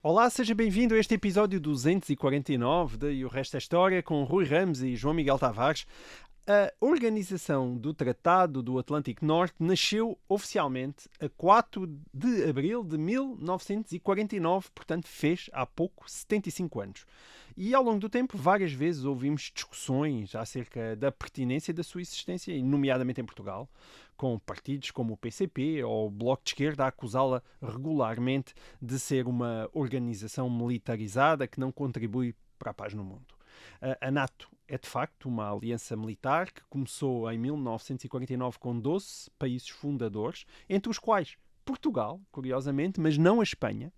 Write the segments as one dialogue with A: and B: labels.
A: Olá, seja bem-vindo a este episódio 249 de E o Resto é História, com Rui Ramos e João Miguel Tavares. A Organização do Tratado do Atlântico Norte nasceu oficialmente a 4 de abril de 1949, portanto fez há pouco 75 anos. E ao longo do tempo, várias vezes ouvimos discussões acerca da pertinência da sua existência, nomeadamente em Portugal, com partidos como o PCP ou o Bloco de Esquerda a acusá-la regularmente de ser uma organização militarizada que não contribui para a paz no mundo. A NATO é de facto uma aliança militar que começou em 1949 com 12 países fundadores, entre os quais Portugal, curiosamente, mas não a Espanha,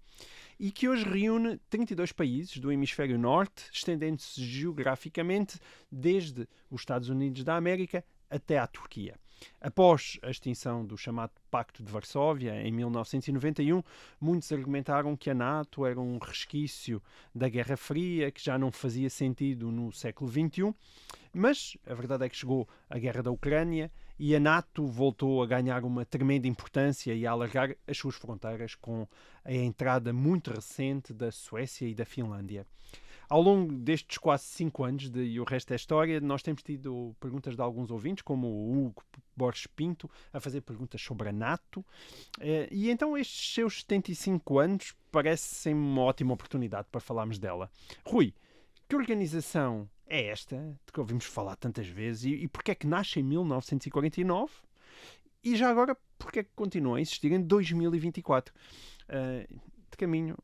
A: e que hoje reúne 32 países do hemisfério norte, estendendo-se geograficamente desde os Estados Unidos da América até à Turquia. Após a extinção do chamado Pacto de Varsóvia, em 1991, muitos argumentaram que a NATO era um resquício da Guerra Fria, que já não fazia sentido no século XXI, mas a verdade é que chegou a Guerra da Ucrânia e a NATO voltou a ganhar uma tremenda importância e a alargar as suas fronteiras com a entrada muito recente da Suécia e da Finlândia. Ao longo destes quase 5 anos de E o Resto é História, nós temos tido perguntas de alguns ouvintes, como o Hugo Borges Pinto, a fazer perguntas sobre a NATO. E então estes seus 75 anos parecem uma ótima oportunidade para falarmos dela. Rui, que organização é esta de que ouvimos falar tantas vezes e porquê é que nasce em 1949? E já agora, porquê é que continua a existir em 2024? De caminho,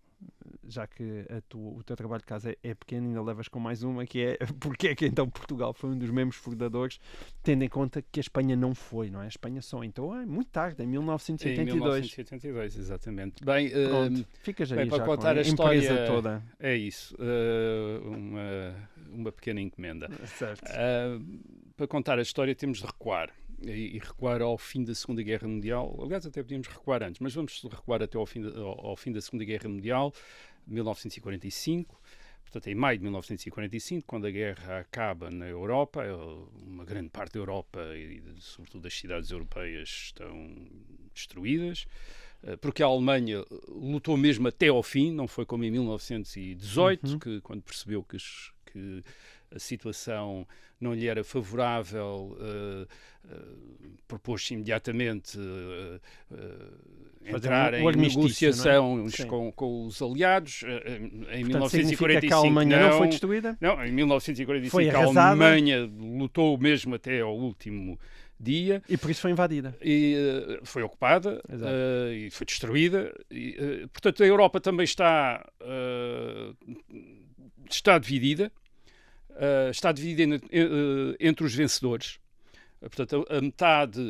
A: já que o teu trabalho de casa é pequeno, ainda levas com mais uma, que é porque é que então Portugal foi um dos membros fundadores, tendo em conta que a Espanha não foi, não é? A Espanha só então muito tarde, em 1982.
B: Em 1982, exatamente. Bem,
A: pronto, ficas aí
B: para
A: já
B: contar
A: com
B: a história
A: empresa toda.
B: É isso, uma pequena encomenda.
A: Certo.
B: Para contar a história temos de recuar. E recuar ao fim da Segunda Guerra Mundial. Aliás, até podíamos recuar antes, mas vamos recuar até ao fim da Segunda Guerra Mundial, 1945. Portanto, em maio de 1945, quando a guerra acaba na Europa, uma grande parte da Europa e sobretudo das cidades europeias estão destruídas, porque a Alemanha lutou mesmo até ao fim, não foi como em 1918, que quando percebeu que a situação não lhe era favorável, propôs-se imediatamente entrar em negociações com os aliados. Em 1945
A: que a Alemanha não foi destruída?
B: Não, em 1945 a Alemanha lutou mesmo até ao último dia.
A: E por isso foi invadida.
B: E foi ocupada e foi destruída. Portanto, a Europa também está dividida. Está dividida entre os vencedores. Portanto, a metade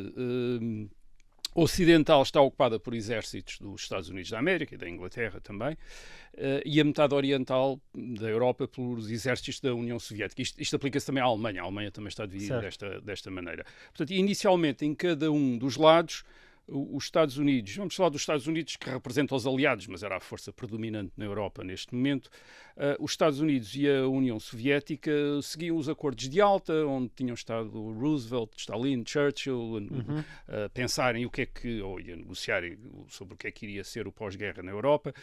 B: ocidental está ocupada por exércitos dos Estados Unidos da América e da Inglaterra também, e a metade oriental da Europa pelos exércitos da União Soviética. Isto aplica-se também à Alemanha. A Alemanha também está dividida desta maneira. Portanto, inicialmente, em cada um dos lados, os Estados Unidos, vamos falar dos Estados Unidos que representam os aliados, mas era a força predominante na Europa neste momento, os Estados Unidos e a União Soviética seguiam os acordos de Yalta, onde tinham estado Roosevelt, Stalin, Churchill, a pensarem o que é que, ou a negociarem sobre o que é que iria ser o pós-guerra na Europa,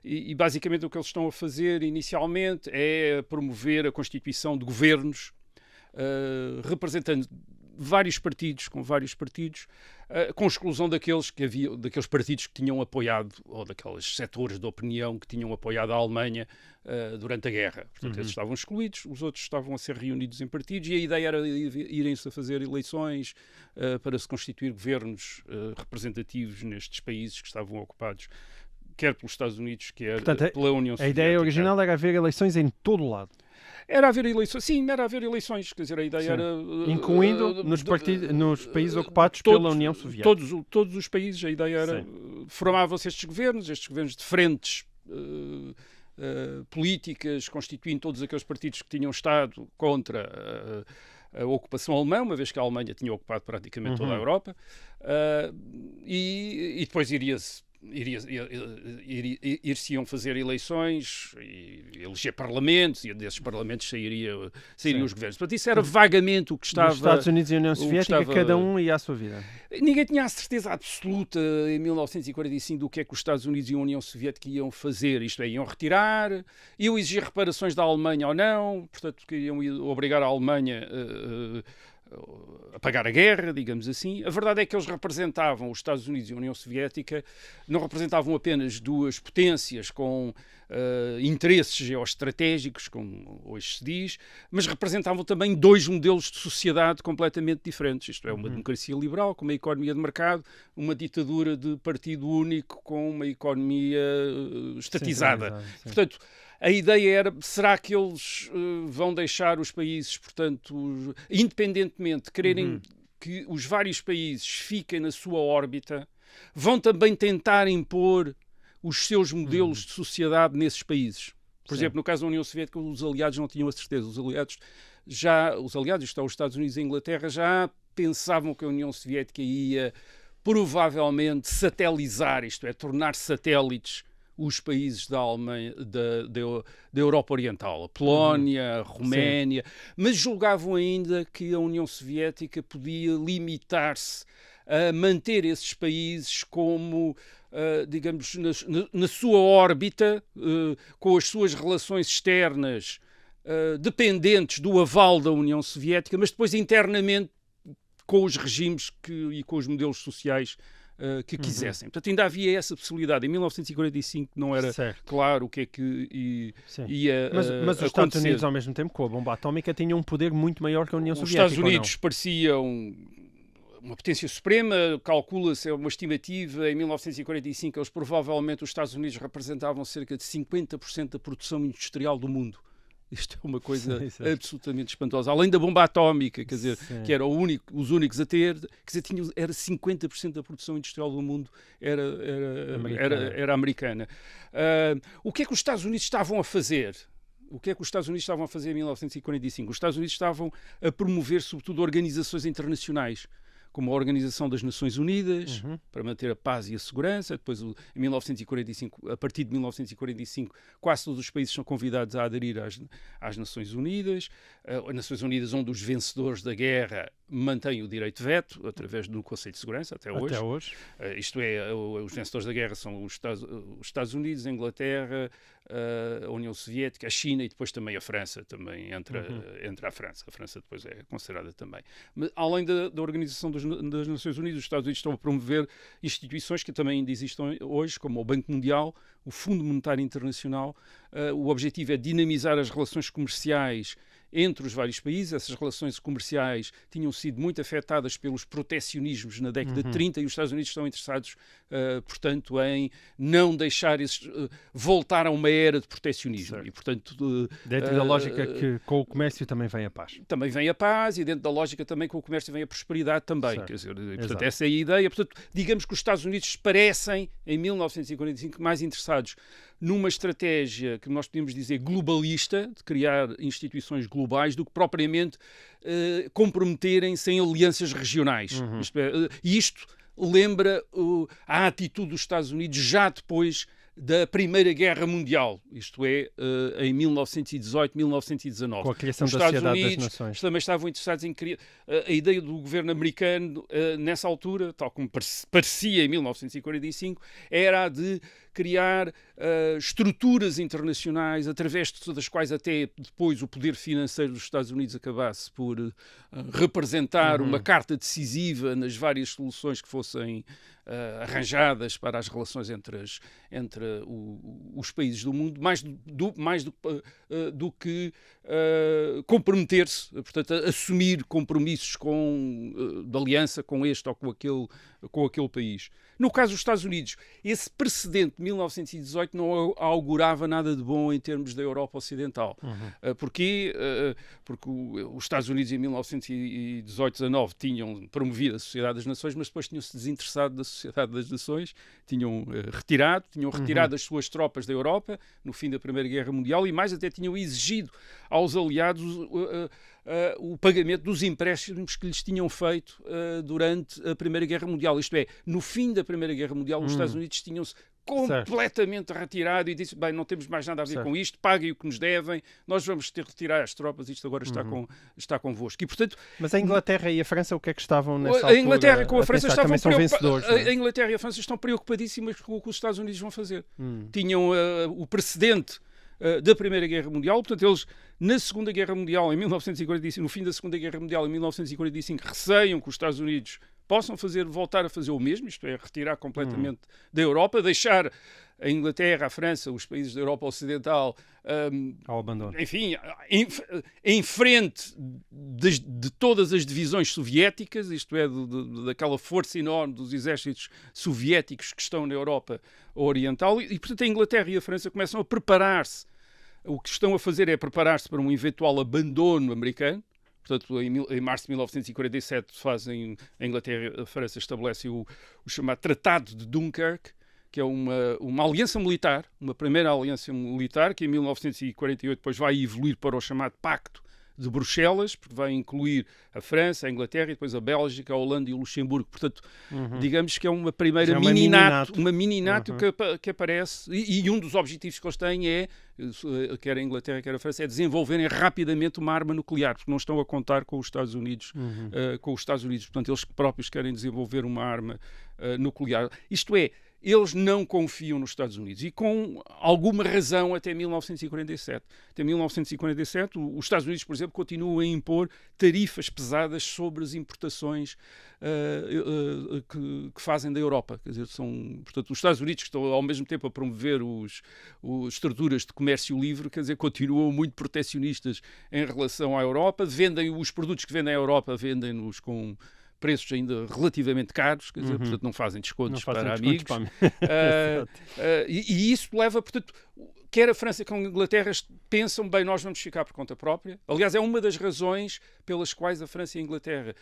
B: e basicamente o que eles estão a fazer inicialmente é promover a constituição de governos representando vários partidos, com exclusão daqueles partidos que tinham apoiado, ou daqueles setores de opinião que tinham apoiado a Alemanha durante a guerra. Portanto, esses estavam excluídos, os outros estavam a ser reunidos em partidos, e a ideia era irem-se a fazer eleições para se constituir governos representativos nestes países que estavam ocupados, quer pelos Estados Unidos, quer pela União Soviética.
A: A ideia original era haver eleições em todo o lado.
B: Era haver eleições, sim, era haver eleições, quer dizer, a ideia era...
A: Incluindo nos países ocupados pela União Soviética.
B: Todos os países, a ideia era... Formavam-se estes governos de frentes políticas, constituindo todos aqueles partidos que tinham estado contra a ocupação alemã, uma vez que a Alemanha tinha ocupado praticamente toda a Europa, e depois iria-se ir-se-iam fazer eleições e eleger parlamentos, e desses parlamentos sairiam os governos. Portanto, isso era vagamente o que estava...
A: Os Estados Unidos e a União Soviética, cada um ia à sua vida.
B: Ninguém tinha a certeza absoluta em 1945 do que é que os Estados Unidos e a União Soviética iam fazer. Isto é, iam retirar, iam exigir reparações da Alemanha ou não, portanto, iam obrigar a Alemanha a pagar a guerra, digamos assim. A verdade é que eles representavam, os Estados Unidos e a União Soviética, não representavam apenas duas potências com interesses geoestratégicos, como hoje se diz, mas representavam também dois modelos de sociedade completamente diferentes. Isto é, uma democracia liberal com uma economia de mercado, uma ditadura de partido único com uma economia estatizada. Sim. Portanto, a ideia era, será que eles vão deixar os países, portanto, independentemente, quererem que os vários países fiquem na sua órbita, vão também tentar impor os seus modelos de sociedade nesses países. Por exemplo, no caso da União Soviética, os aliados não tinham a certeza. Os aliados, isto é, os Estados Unidos e a Inglaterra, já pensavam que a União Soviética ia provavelmente satelizar, isto é, tornar satélites os países da Alemanha, da Europa Oriental, a Polónia, a Roménia, mas julgavam ainda que a União Soviética podia limitar-se a manter esses países como, digamos, na sua órbita, com as suas relações externas dependentes do aval da União Soviética, mas depois internamente com os regimes e com os modelos sociais que quisessem. Portanto, ainda havia essa possibilidade. Em 1945 não era claro o que é que ia
A: mas os Estados Unidos, ao mesmo tempo, com a bomba atómica, tinham um poder muito maior que a União Soviética.
B: Os Estados Unidos pareciam uma potência suprema, calcula-se, é uma estimativa, em 1945 eles provavelmente, os Estados Unidos representavam cerca de 50% da produção industrial do mundo. Isto é uma coisa absolutamente espantosa. Além da bomba atómica, quer dizer, que eram os únicos a ter, quer dizer, era 50% da produção industrial do mundo era americana. O que é que os Estados Unidos estavam a fazer? O que é que os Estados Unidos estavam a fazer em 1945? Os Estados Unidos estavam a promover, sobretudo, organizações internacionais, como a Organização das Nações Unidas, para manter a paz e a segurança. Depois, em 1945, a partir de 1945, quase todos os países são convidados a aderir às Nações Unidas. As Nações Unidas, onde os vencedores da guerra mantêm o direito de veto, através do Conselho de Segurança, até hoje. Isto é, os vencedores da guerra são os Estados Unidos, a Inglaterra, a União Soviética, a China e depois também a França, também entra a França. A França depois é considerada também. Mas, além da Organização das Nações Unidas, os Estados Unidos estão a promover instituições que também ainda existem hoje, como o Banco Mundial, o Fundo Monetário Internacional. O objetivo é dinamizar as relações comerciais entre os vários países. Essas relações comerciais tinham sido muito afetadas pelos protecionismos na década de 30 e os Estados Unidos estão interessados, portanto, em não deixar voltar a uma era de protecionismo. E, portanto,
A: dentro da lógica que com o comércio também vem a paz.
B: Também vem a paz e dentro da lógica também com o comércio vem a prosperidade também. Quer dizer, portanto, essa é a ideia. Portanto, digamos que os Estados Unidos parecem, em 1945, mais interessados numa estratégia que nós podemos dizer globalista, de criar instituições globais, do que propriamente comprometerem-se em alianças regionais. Isto lembra a atitude dos Estados Unidos já depois da Primeira Guerra Mundial, isto é, em 1918, 1919.
A: Com a criação da Sociedade das Nações.
B: Também estavam interessados em criar a ideia do governo americano, nessa altura, tal como parecia em 1945, era a de criar estruturas internacionais através das quais até depois o poder financeiro dos Estados Unidos acabasse por representar uma carta decisiva nas várias soluções que fossem arranjadas para as relações entre os países do mundo, mais do que comprometer-se, portanto, assumir compromissos de aliança com este ou com aquele país. No caso dos Estados Unidos, esse precedente de 1918 não augurava nada de bom em termos da Europa Ocidental. Porquê? Porque os Estados Unidos em 1918-19 tinham promovido a Sociedade das Nações, mas depois tinham-se desinteressado da Sociedade das Nações, tinham retirado as suas tropas da Europa no fim da Primeira Guerra Mundial e mais até tinham exigido aos aliados o pagamento dos empréstimos que lhes tinham feito durante a Primeira Guerra Mundial. Isto é, no fim da Primeira Guerra Mundial, os Estados Unidos tinham-se completamente retirado e disse, bem, não temos mais nada a ver com isto, paguem o que nos devem, nós vamos ter que retirar as tropas, isto agora está convosco. E, portanto,
A: mas a Inglaterra e a França, o que é que estavam nessa altura?
B: A Inglaterra com a França estavam
A: vencedores.
B: A Inglaterra e a França estão preocupadíssimas com o que os Estados Unidos vão fazer. Tinham o precedente da Primeira Guerra Mundial, portanto eles na Segunda Guerra Mundial em 1945, no fim da Segunda Guerra Mundial em 1945, receiam que os Estados Unidos possam voltar a fazer o mesmo, isto é, retirar completamente da Europa, deixar a Inglaterra, a França, os países da Europa Ocidental
A: ao abandono.
B: Enfim, em frente de todas as divisões soviéticas, isto é, daquela força enorme dos exércitos soviéticos que estão na Europa Oriental, e portanto a Inglaterra e a França começam a preparar-se. O que estão a fazer é preparar-se para um eventual abandono americano. Portanto, em março de 1947 a Inglaterra e a França estabelecem o chamado Tratado de Dunkirk, que é uma aliança militar, uma primeira aliança militar, que em 1948 depois vai evoluir para o chamado Pacto de Bruxelas, porque vai incluir a França, a Inglaterra e depois a Bélgica, a Holanda e o Luxemburgo. Portanto, digamos que é uma primeira mini-NATO que aparece, e um dos objetivos que eles têm é, quer a Inglaterra, quer a França, é desenvolverem rapidamente uma arma nuclear, porque não estão a contar com os Estados Unidos. Portanto, eles próprios querem desenvolver uma arma nuclear. Isto é, eles não confiam nos Estados Unidos e com alguma razão até 1947. Até 1947, os Estados Unidos, por exemplo, continuam a impor tarifas pesadas sobre as importações que fazem da Europa. Quer dizer, portanto, os Estados Unidos que estão ao mesmo tempo a promover as estruturas de comércio livre, quer dizer, continuam muito protecionistas em relação à Europa, vendem os produtos que vendem à Europa, vendem-nos com preços ainda relativamente caros, quer dizer, portanto não fazem descontos para amigos. E isso leva, portanto, quer a França como a Inglaterra pensam, bem, nós vamos ficar por conta própria. Aliás, é uma das razões pelas quais a França e a Inglaterra,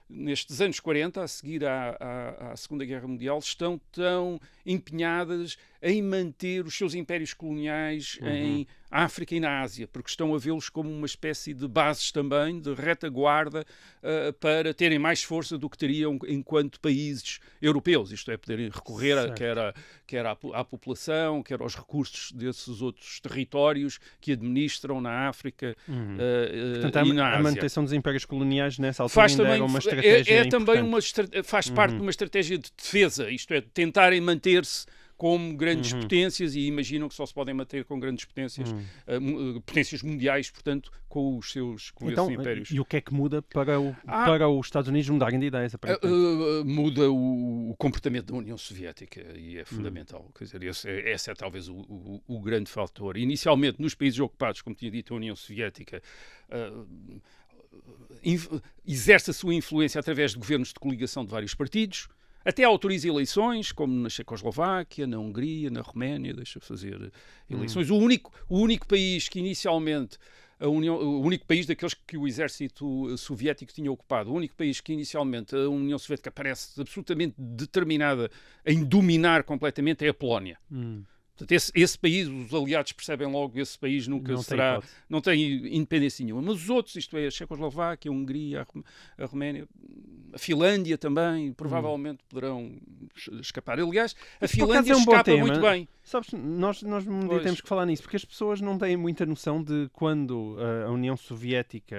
B: nestes anos 40, a seguir à Segunda Guerra Mundial, estão tão empenhadas em manter os seus impérios coloniais em África e na Ásia, porque estão a vê-los como uma espécie de bases também, de retaguarda, para terem mais força do que teriam enquanto países europeus, isto é, poderem recorrer quer à população, quer aos recursos desses outros territórios que administram na África
A: portanto,
B: e na Ásia.
A: A manutenção dos impérios coloniais nessa altura ainda era uma estratégia
B: faz parte de uma estratégia de defesa, isto é, tentarem manter-se como grandes potências, e imaginam que só se podem manter com grandes potências, potências mundiais, portanto, com esses impérios.
A: E o que é que muda para os Estados Unidos mudarem de ideias?
B: Muda o comportamento da União Soviética, e é fundamental. Quer dizer, esse é talvez o grande fator. Inicialmente, nos países ocupados, como tinha dito, a União Soviética exerce a sua influência através de governos de coligação de vários partidos, até autoriza eleições, como na Checoslováquia, na Hungria, na Roménia, deixa fazer eleições. O único país que inicialmente, o único país daqueles que o exército soviético tinha ocupado, o único país que inicialmente a União Soviética parece absolutamente determinada em dominar completamente é a Polónia. Portanto, esse país, os aliados percebem logo que esse país não tem independência nenhuma. Mas os outros, isto é, a Checoslováquia, a Hungria, a Roménia, a Finlândia também, provavelmente poderão escapar. Aliás, a Finlândia escapa muito bem.
A: Sabes, nós temos que falar nisso, porque as pessoas não têm muita noção de quando a União Soviética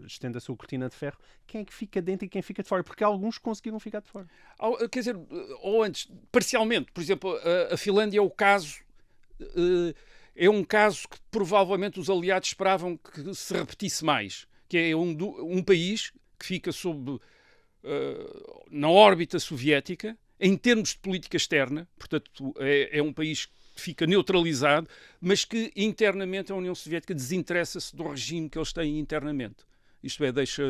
A: estende a sua cortina de ferro, quem é que fica dentro e quem fica de fora, porque alguns conseguiram ficar de fora.
B: Quer dizer, ou antes, parcialmente, por exemplo, a Finlândia é um caso que provavelmente os aliados esperavam que se repetisse mais, que é um país que fica na órbita soviética, em termos de política externa, portanto é um país que fica neutralizado, mas que internamente a União Soviética desinteressa-se do regime que eles têm internamente. isto é, deixa,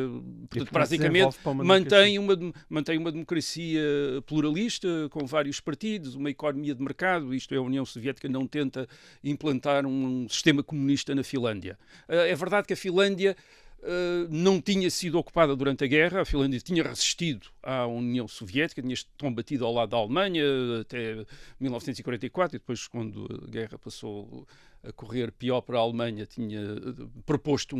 B: portanto, basicamente mantém uma democracia pluralista, com vários partidos, uma economia de mercado, isto é, a União Soviética não tenta implantar um sistema comunista na Finlândia. É verdade que a Finlândia não tinha sido ocupada durante a guerra, a Finlândia tinha resistido à União Soviética, tinha combatido ao lado da Alemanha até 1944 e depois, quando a guerra passou a correr pior para a Alemanha, tinha proposto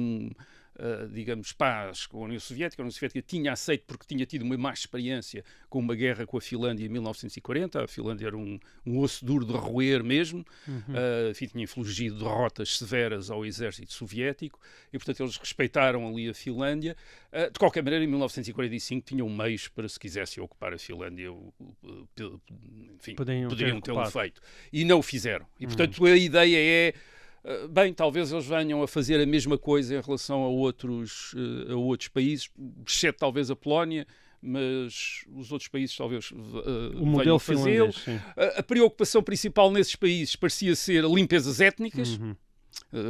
B: digamos, paz com a União Soviética. A União Soviética tinha aceito porque tinha tido uma má experiência com uma guerra com a Finlândia em 1940. A Finlândia era um osso duro de roer mesmo. Enfim, tinha infligido derrotas severas ao exército soviético e, portanto, eles respeitaram ali a Finlândia. De qualquer maneira, em 1945 tinham meios para, se quisessem ocupar a Finlândia, enfim, poderiam tê-lo feito. E não o fizeram. E, portanto, a ideia é bem, talvez eles venham a fazer a mesma coisa em relação a outros países, exceto talvez a Polónia, mas os outros países talvez venham fazê-lo. A preocupação principal nesses países parecia ser limpezas étnicas,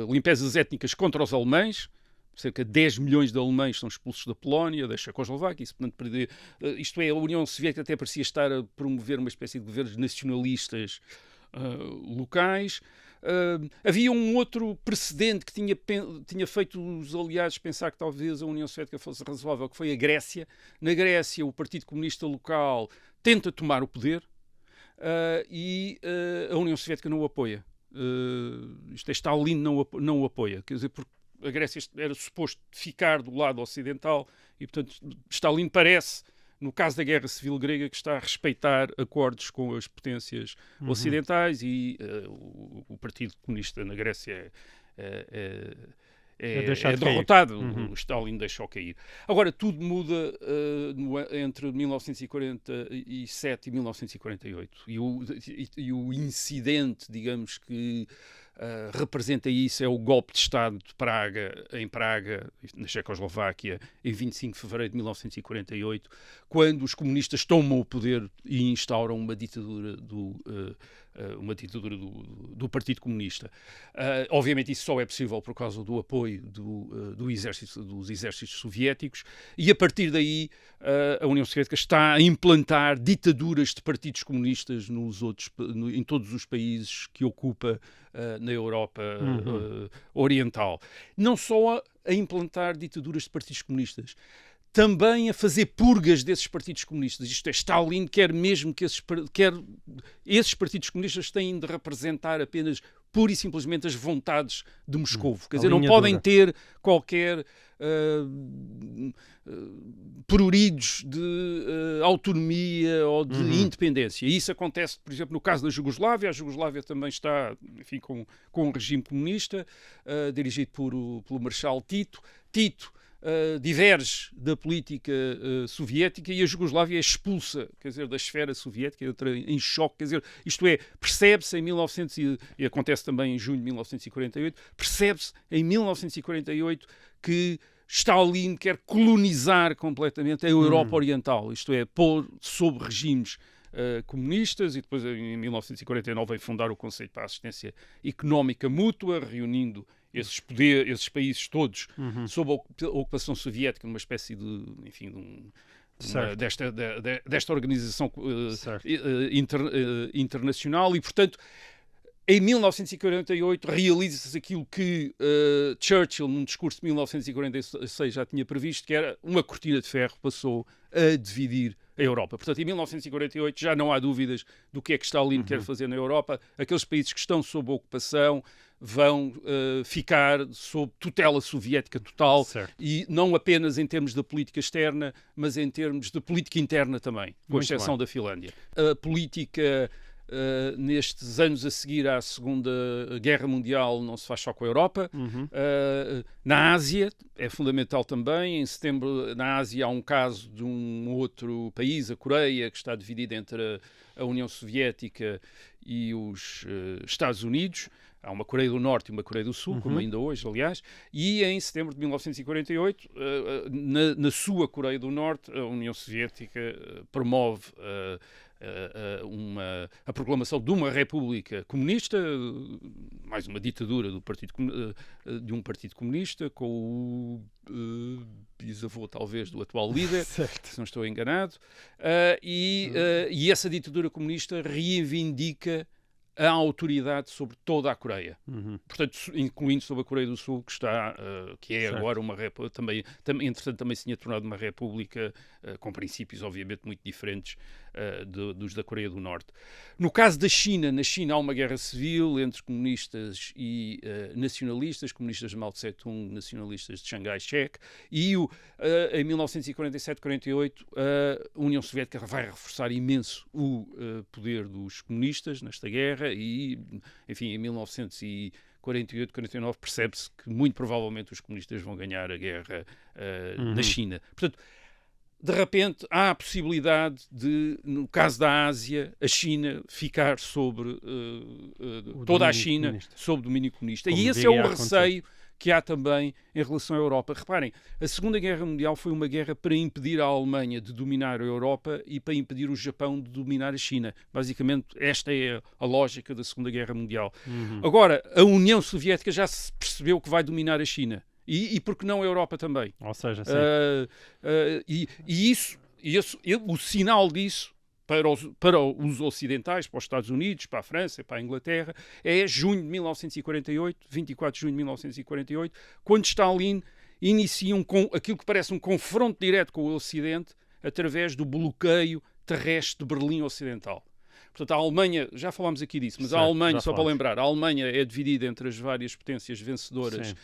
B: limpezas étnicas contra os alemães. Cerca de 10 milhões de alemães são expulsos da Polónia, da Checoslováquia, isto é, a União Soviética até parecia estar a promover uma espécie de governos nacionalistas locais. Havia um outro precedente que tinha feito os aliados pensar que talvez a União Soviética fosse razoável, que foi a Grécia. Na Grécia, o Partido Comunista local tenta tomar o poder e a União Soviética não o apoia. Stalin não o apoia. Quer dizer, porque a Grécia era suposto ficar do lado ocidental e, portanto, Stalin parece, no caso da Guerra Civil Grega, que está a respeitar acordos com as potências ocidentais e o Partido Comunista na Grécia é derrotado. O Stalin deixou cair. Agora, tudo muda entre 1947 e 1948. E o incidente, digamos, que representa isso é o golpe de Estado de Praga, em Praga, na Checoslováquia, em 25 de fevereiro de 1948, quando os comunistas tomam o poder e instauram uma ditadura do Partido Comunista. Obviamente isso só é possível por causa do apoio dos exércitos soviéticos, e a partir daí a União Soviética está a implantar ditaduras de partidos comunistas em todos os países que ocupa na Europa oriental. Não só a implantar ditaduras de partidos comunistas, também a fazer purgas desses partidos comunistas. Isto é, Stalin quer mesmo que esses partidos comunistas têm de representar apenas pura e simplesmente as vontades de Moscovo. Quer dizer, não podem ter qualquer pruridos de autonomia ou de independência. E isso acontece, por exemplo, no caso da Jugoslávia. A Jugoslávia também está, enfim, com um regime comunista, dirigido pelo Marshal Tito. Tito diverge da política soviética e a Jugoslávia é expulsa, quer dizer, da esfera soviética, entra em choque, quer dizer, isto é, percebe-se em 1900, e acontece também em junho de 1948, percebe-se em 1948 que Stalin quer colonizar completamente a Europa Oriental, isto é, pôr sob regimes comunistas, e depois em 1949 vem fundar o Conselho para a Assistência Económica Mútua, reunindo esses países todos sob a ocupação soviética, numa espécie de, enfim, desta organização internacional, e, portanto, em 1948 realiza-se aquilo que Churchill, num discurso de 1946, já tinha previsto, que era uma cortina de ferro passou a dividir a Europa. Portanto, em 1948 já não há dúvidas do que é que Stalin quer fazer na Europa. Aqueles países que estão sob ocupação vão ficar sob tutela soviética total, e não apenas em termos da política externa, mas em termos de política interna também, com exceção da Finlândia. A política nestes anos a seguir à Segunda Guerra Mundial não se faz só com a Europa. Na Ásia é fundamental também. Em setembro, na Ásia, há um caso de um outro país, a Coreia, que está dividida entre a União Soviética e os Estados Unidos. Há uma Coreia do Norte e uma Coreia do Sul, como ainda hoje, aliás, e em setembro de 1948, na sua Coreia do Norte, a União Soviética promove a proclamação de uma república comunista, mais uma ditadura de um partido comunista, com o bisavô, talvez, do atual líder, se não estou enganado, e essa ditadura comunista reivindica a autoridade sobre toda a Coreia. Portanto, incluindo sobre a Coreia do Sul, que é agora uma república, entretanto também se tinha tornado uma república com princípios, obviamente, muito diferentes dos da Coreia do Norte. No caso da China, na China há uma guerra civil entre comunistas e nacionalistas, comunistas de Mao Tse-tung, nacionalistas de Chiang Kai-shek, e em 1947-48 a União Soviética vai reforçar imenso o poder dos comunistas nesta guerra e, enfim, em 1948, 49 percebe-se que muito provavelmente os comunistas vão ganhar a guerra na China. Portanto, de repente há a possibilidade de, no caso da Ásia, a China ficar sobre toda a China comunista, sob domínio comunista. Como e esse é o receio que há também em relação à Europa. Reparem, a Segunda Guerra Mundial foi uma guerra para impedir a Alemanha de dominar a Europa e para impedir o Japão de dominar a China. Basicamente, esta é a lógica da Segunda Guerra Mundial. Agora, a União Soviética já se percebeu que vai dominar a China. E por que não a Europa também?
A: Ou seja, sim.
B: O sinal disso para os ocidentais, para os Estados Unidos, para a França, para a Inglaterra, é junho de 1948, 24 de junho de 1948, quando Stalin inicia aquilo que parece um confronto direto com o Ocidente através do bloqueio terrestre de Berlim Ocidental. Portanto, a Alemanha, já falámos aqui disso, mas a Alemanha, só para lembrar, a Alemanha é dividida entre as várias potências vencedoras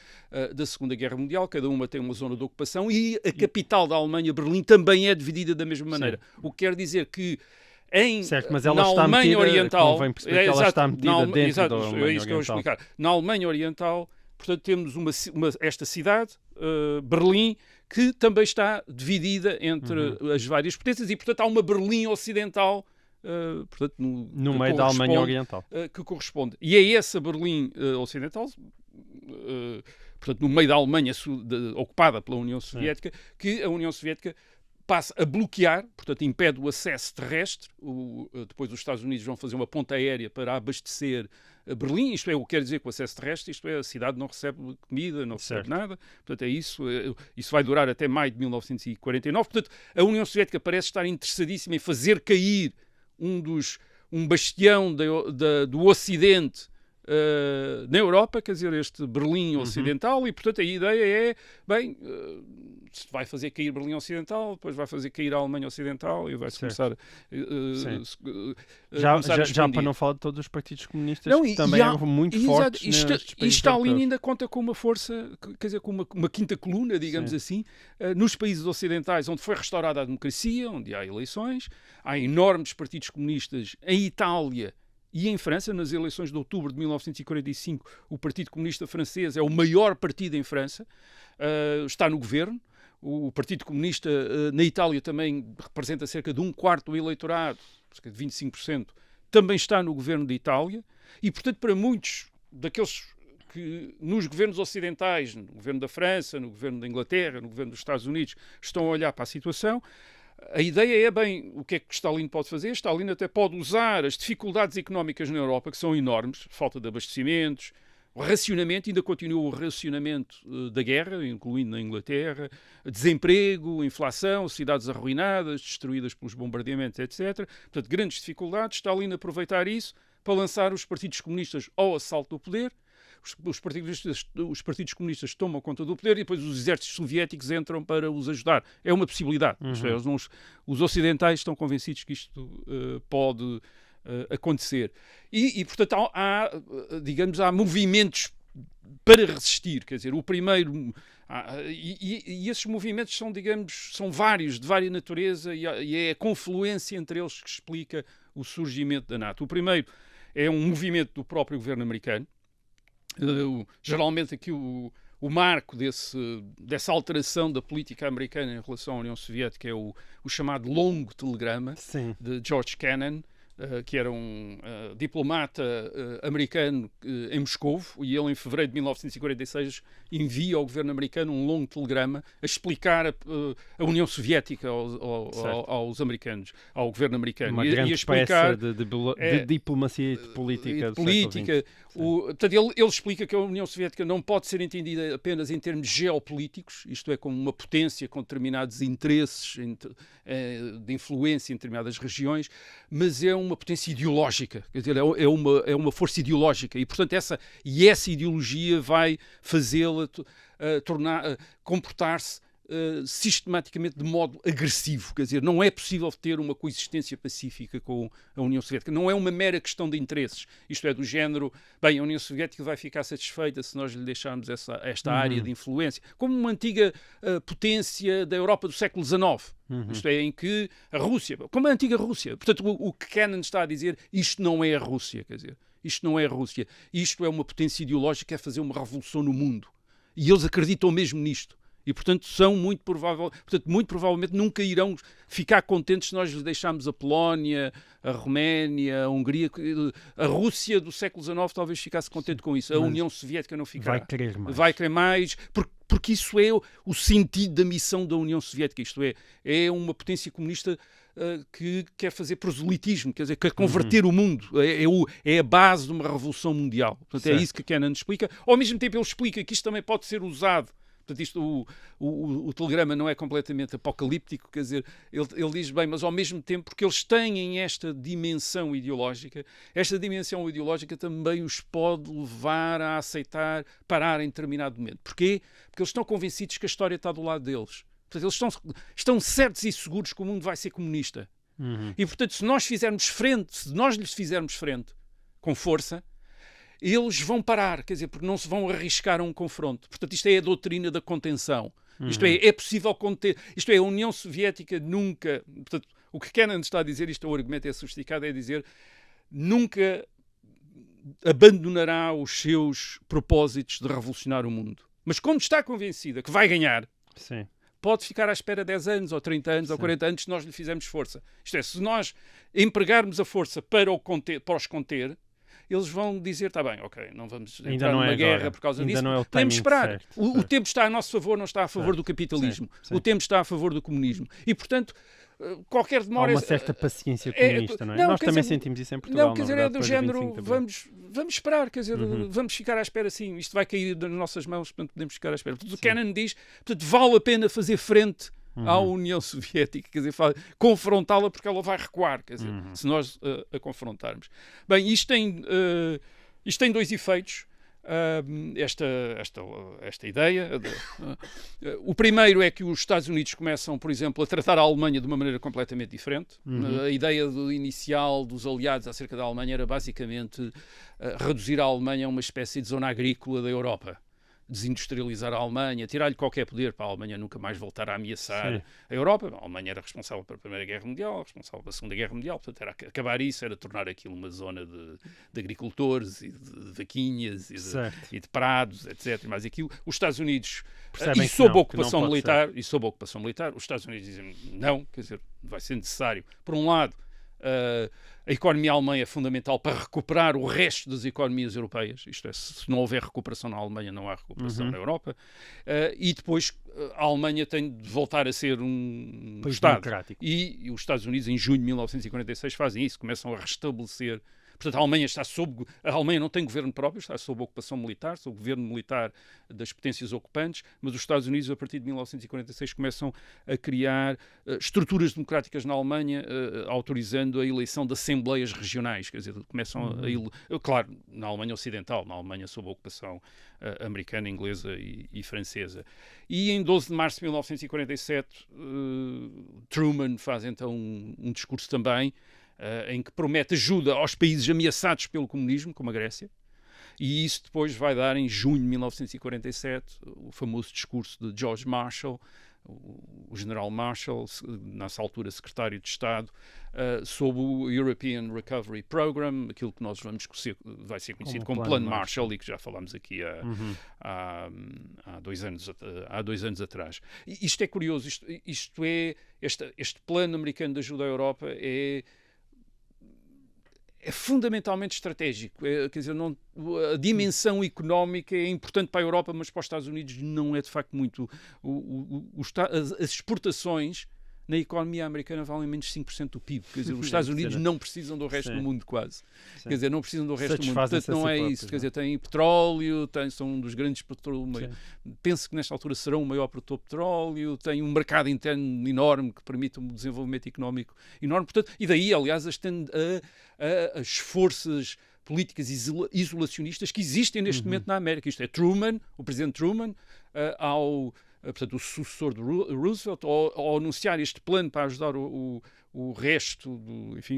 B: da Segunda Guerra Mundial, cada uma tem uma zona de ocupação e a capital da Alemanha, Berlim, também é dividida da mesma maneira. O que quer dizer que
A: mas ela está
B: Alemanha
A: metida,
B: Oriental,
A: convém perceber que ela está metida dentro da Alemanha
B: é isso que eu vou explicar. Na Alemanha Oriental, portanto, temos esta cidade, Berlim, que também está dividida entre as várias potências e, portanto, há uma Berlim Ocidental, portanto,
A: no meio da Alemanha Oriental,
B: que corresponde. E é essa Berlim Ocidental, portanto, no meio da Alemanha ocupada pela União Soviética, que a União Soviética passa a bloquear, portanto, impede o acesso terrestre. Depois os Estados Unidos vão fazer uma ponta aérea para abastecer Berlim, isto é, o que quer dizer com o acesso terrestre, isto é, a cidade não recebe comida, não recebe nada, portanto é isso, isso vai durar até maio de 1949, portanto a União Soviética parece estar interessadíssima em fazer cair um bastião do Ocidente na Europa, quer dizer, este Berlim Ocidental, e portanto a ideia é, bem, se vai fazer cair Berlim Ocidental, depois vai fazer cair a Alemanha Ocidental e vai-se começar
A: já para não falar de todos os partidos comunistas que também eram muito fortes nestes países.
B: E Stalin ainda conta com uma força, quer dizer, com uma quinta coluna, digamos assim, nos países ocidentais onde foi restaurada a democracia, onde há eleições, há enormes partidos comunistas em Itália e em França. Nas eleições de outubro de 1945, o Partido Comunista Francês é o maior partido em França, está no governo. O Partido Comunista na Itália também representa cerca de um quarto do eleitorado, cerca de 25%, também está no governo de Itália. E, portanto, para muitos daqueles que nos governos ocidentais, no governo da França, no governo da Inglaterra, no governo dos Estados Unidos, estão a olhar para a situação, a ideia é, bem, o que é que Stalin pode fazer? Stalin até pode usar as dificuldades económicas na Europa, que são enormes, falta de abastecimentos, o racionamento, ainda continua o racionamento da guerra, incluindo na Inglaterra, desemprego, inflação, cidades arruinadas, destruídas pelos bombardeamentos, etc. Portanto, grandes dificuldades. Stalin aproveitar isso para lançar os partidos comunistas ao assalto do poder. Os partidos comunistas tomam conta do poder e depois os exércitos soviéticos entram para os ajudar. É uma possibilidade. Os ocidentais estão convencidos que isto pode acontecer. E portanto, há movimentos para resistir. Quer dizer, o primeiro... E esses movimentos são vários, de vária natureza, e é a confluência entre eles que explica o surgimento da NATO. O primeiro é um movimento do próprio governo americano. Geralmente aqui o marco dessa alteração da política americana em relação à União Soviética é o chamado Longo Telegrama de George Kennan, que era um diplomata americano em Moscovo, e ele, em fevereiro de 1946, envia ao governo americano um longo telegrama a explicar a União Soviética aos americanos, ao governo americano.
A: Uma grande explicar de diplomacia e de política.
B: Portanto, ele explica que a União Soviética não pode ser entendida apenas em termos geopolíticos, isto é, como uma potência com determinados interesses de influência em determinadas regiões, mas é uma potência ideológica, quer dizer, é uma força ideológica, e portanto essa ideologia vai fazê-la comportar-se sistematicamente de modo agressivo. Quer dizer, não é possível ter uma coexistência pacífica com a União Soviética. Não é uma mera questão de interesses. Isto é, do género, bem, a União Soviética vai ficar satisfeita se nós lhe deixarmos esta área de influência, como uma antiga potência da Europa do século XIX. Isto é, em que a Rússia, como a antiga Rússia. Portanto, o que Kennan está a dizer, isto não é a Rússia, quer dizer, isto não é a Rússia. Isto é uma potência ideológica que é fazer uma revolução no mundo. E eles acreditam mesmo nisto. E, portanto, muito provavelmente nunca irão ficar contentes se nós lhes deixarmos a Polónia, a Roménia, a Hungria. A Rússia do século XIX talvez ficasse contente com isso. A União Soviética não ficará. Vai querer mais. Porque isso é o sentido da missão da União Soviética. Isto é uma potência comunista que quer fazer proselitismo, quer dizer, quer converter o mundo. É a base de uma revolução mundial. Portanto, é isso que Kennan explica. Ao mesmo tempo, ele explica que isto também pode ser usado. Portanto, o telegrama não é completamente apocalíptico, quer dizer, ele diz bem, mas ao mesmo tempo, porque eles têm esta dimensão ideológica também os pode levar a aceitar parar em determinado momento. Porquê? Porque eles estão convencidos que a história está do lado deles. Portanto, eles estão certos e seguros que o mundo vai ser comunista. E, portanto, se nós lhes fizermos frente com força, eles vão parar, quer dizer, porque não se vão arriscar a um confronto. Portanto, isto é a doutrina da contenção. Isto é possível conter. Isto é, a União Soviética nunca... Portanto, o que Kennan está a dizer, isto é o argumento é sofisticado, é dizer nunca abandonará os seus propósitos de revolucionar o mundo. Mas como está convencida que vai ganhar, pode ficar à espera 10 anos, ou 30 anos, ou 40 anos, se nós lhe fizermos força. Isto é, se nós empregarmos a força para os conter, eles vão dizer, está bem, ok, não vamos entrar numa guerra por causa disso. Podemos esperar. O tempo está a nosso favor, não está a favor do capitalismo. O tempo está a favor do comunismo. E, portanto, qualquer demora...
A: Há uma certa paciência comunista, não é? Nós também sentimos isso em Portugal.
B: Não, quer dizer, é do género, vamos esperar, quer dizer, vamos ficar à espera, sim. Isto vai cair das nossas mãos, portanto, podemos ficar à espera. Portanto, o Kennan diz, portanto, vale a pena fazer frente à União Soviética, quer dizer, confrontá-la porque ela vai recuar, quer dizer, se nós a confrontarmos. Bem, isto tem dois efeitos, esta ideia. O primeiro é que os Estados Unidos começam, por exemplo, a tratar a Alemanha de uma maneira completamente diferente. A ideia inicial dos aliados acerca da Alemanha era basicamente reduzir a Alemanha a uma espécie de zona agrícola da Europa. Desindustrializar a Alemanha, tirar-lhe qualquer poder para a Alemanha nunca mais voltar a ameaçar a Europa. A Alemanha era responsável pela Primeira Guerra Mundial, responsável pela Segunda Guerra Mundial, portanto, era acabar isso, era tornar aquilo uma zona de agricultores e de vaquinhas e de prados, etc. Mas aquilo, os Estados Unidos, e sob a ocupação militar, os Estados Unidos dizem não, quer dizer, vai ser necessário, por um lado, a economia alemã é fundamental para recuperar o resto das economias europeias. Isto é, se não houver recuperação na Alemanha, não há recuperação na Europa. E depois a Alemanha tem de voltar a ser um Estado. Democrático. E os Estados Unidos, em junho de 1946, fazem isso. Começam a restabelecer. Portanto, a Alemanha não tem governo próprio, está sob ocupação militar, sob o governo militar das potências ocupantes, mas os Estados Unidos, a partir de 1946, começam a criar estruturas democráticas na Alemanha, autorizando a eleição de assembleias regionais, quer dizer, começam claro, na Alemanha Ocidental, na Alemanha sob a ocupação americana, inglesa e francesa. E em 12 de março de 1947, Truman faz então um discurso também, em que promete ajuda aos países ameaçados pelo comunismo, como a Grécia, e isso depois vai dar, em junho de 1947, o famoso discurso de George Marshall, o general Marshall, nessa altura secretário de Estado, sobre o European Recovery Program, aquilo que nós vai ser conhecido como Plano Marshall, e que já falámos aqui há 2 anos atrás. Isto é curioso, este plano americano de ajuda à Europa é fundamentalmente estratégico. Quer dizer, a dimensão económica é importante para a Europa, mas para os Estados Unidos não é de facto muito. As exportações na economia americana valem menos de 5% do PIB. Quer dizer, os Estados Unidos não precisam do resto do mundo quase. Sim. Quer dizer, não precisam do resto do mundo. Portanto, não é isso. Quer dizer, têm petróleo, são um dos grandes penso que nesta altura serão o maior produtor de petróleo, têm um mercado interno enorme que permite um desenvolvimento económico enorme. Portanto, e daí, aliás, as forças políticas isolacionistas que existem neste momento na América. Isto é Truman, o presidente Truman, portanto, o sucessor de Roosevelt, ao anunciar este plano para ajudar o resto,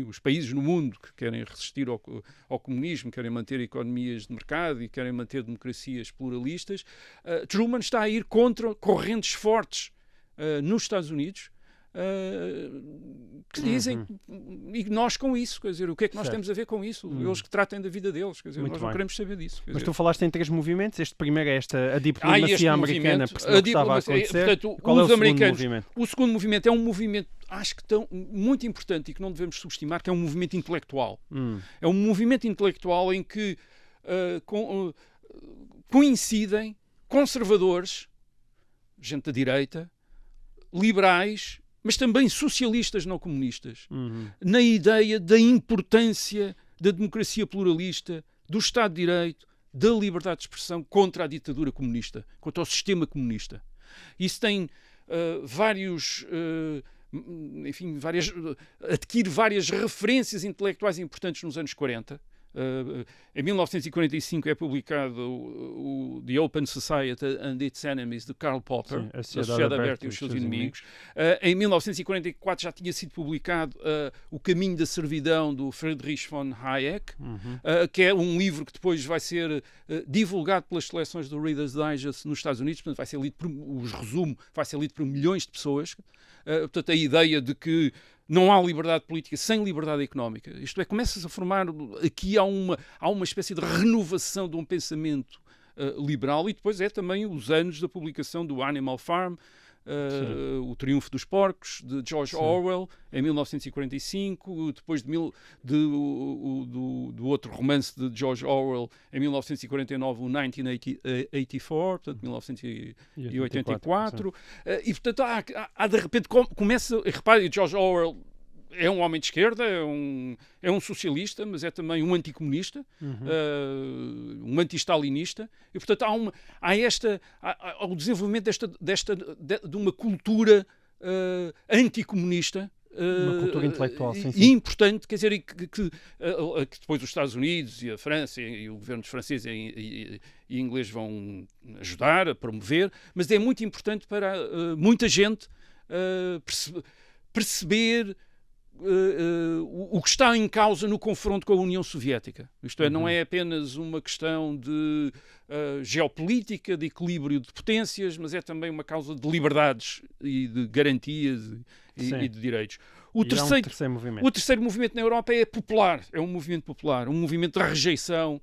B: os países no mundo que querem resistir ao comunismo, querem manter economias de mercado e querem manter democracias pluralistas, Truman está a ir contra correntes fortes nos Estados Unidos, que dizem, e nós com isso, quer dizer, o que é que nós temos a ver com isso? Eles que tratem da vida deles, quer dizer, nós não queremos saber disso.
A: Mas tu falaste em 3 movimentos, este primeiro é a diplomacia americana, percebeu o que estava a acontecer.
B: Portanto,
A: qual é o segundo movimento?
B: O segundo movimento é um movimento, acho que muito importante e que não devemos subestimar, que é um movimento intelectual. É um movimento intelectual em que coincidem conservadores, gente da direita, liberais, mas também socialistas não comunistas, na ideia da importância da democracia pluralista, do Estado de Direito, da liberdade de expressão contra a ditadura comunista, contra o sistema comunista. Isso tem adquire várias referências intelectuais importantes nos anos 40. Em 1945 é publicado o The Open Society and Its Enemies, de Karl Popper,
A: sim,
B: a Sociedade Aberta e os seus Inimigos. Em 1944 já tinha sido publicado O Caminho da Servidão, do Friedrich von Hayek, que é um livro que depois vai ser divulgado pelas seleções do Reader's Digest nos Estados Unidos, portanto vai ser lido vai ser lido por milhões de pessoas. Portanto, a ideia de que não há liberdade política sem liberdade económica. Isto é, começa-se a formar aqui há uma espécie de renovação de um pensamento liberal, e depois é também os anos da publicação do Animal Farm, O Triunfo dos Porcos, de George Orwell, em 1945, depois do outro romance de George Orwell, em 1949, o 1984, portanto, 1984. E, portanto, há de repente, começa... Repare, George Orwell é um homem de esquerda, é um socialista, mas é também um anticomunista, um anti-stalinista, e portanto há o desenvolvimento de uma cultura anticomunista,
A: uma cultura intelectual,
B: e importante, quer dizer, que depois os Estados Unidos e a França e o governo francês e inglês vão ajudar a promover, mas é muito importante para muita gente perceber o que está em causa no confronto com a União Soviética. Isto é, não é apenas uma questão de geopolítica, de equilíbrio de potências, mas é também uma causa de liberdades e de garantias e de direitos. O terceiro movimento na Europa é popular, é um movimento popular, um movimento de rejeição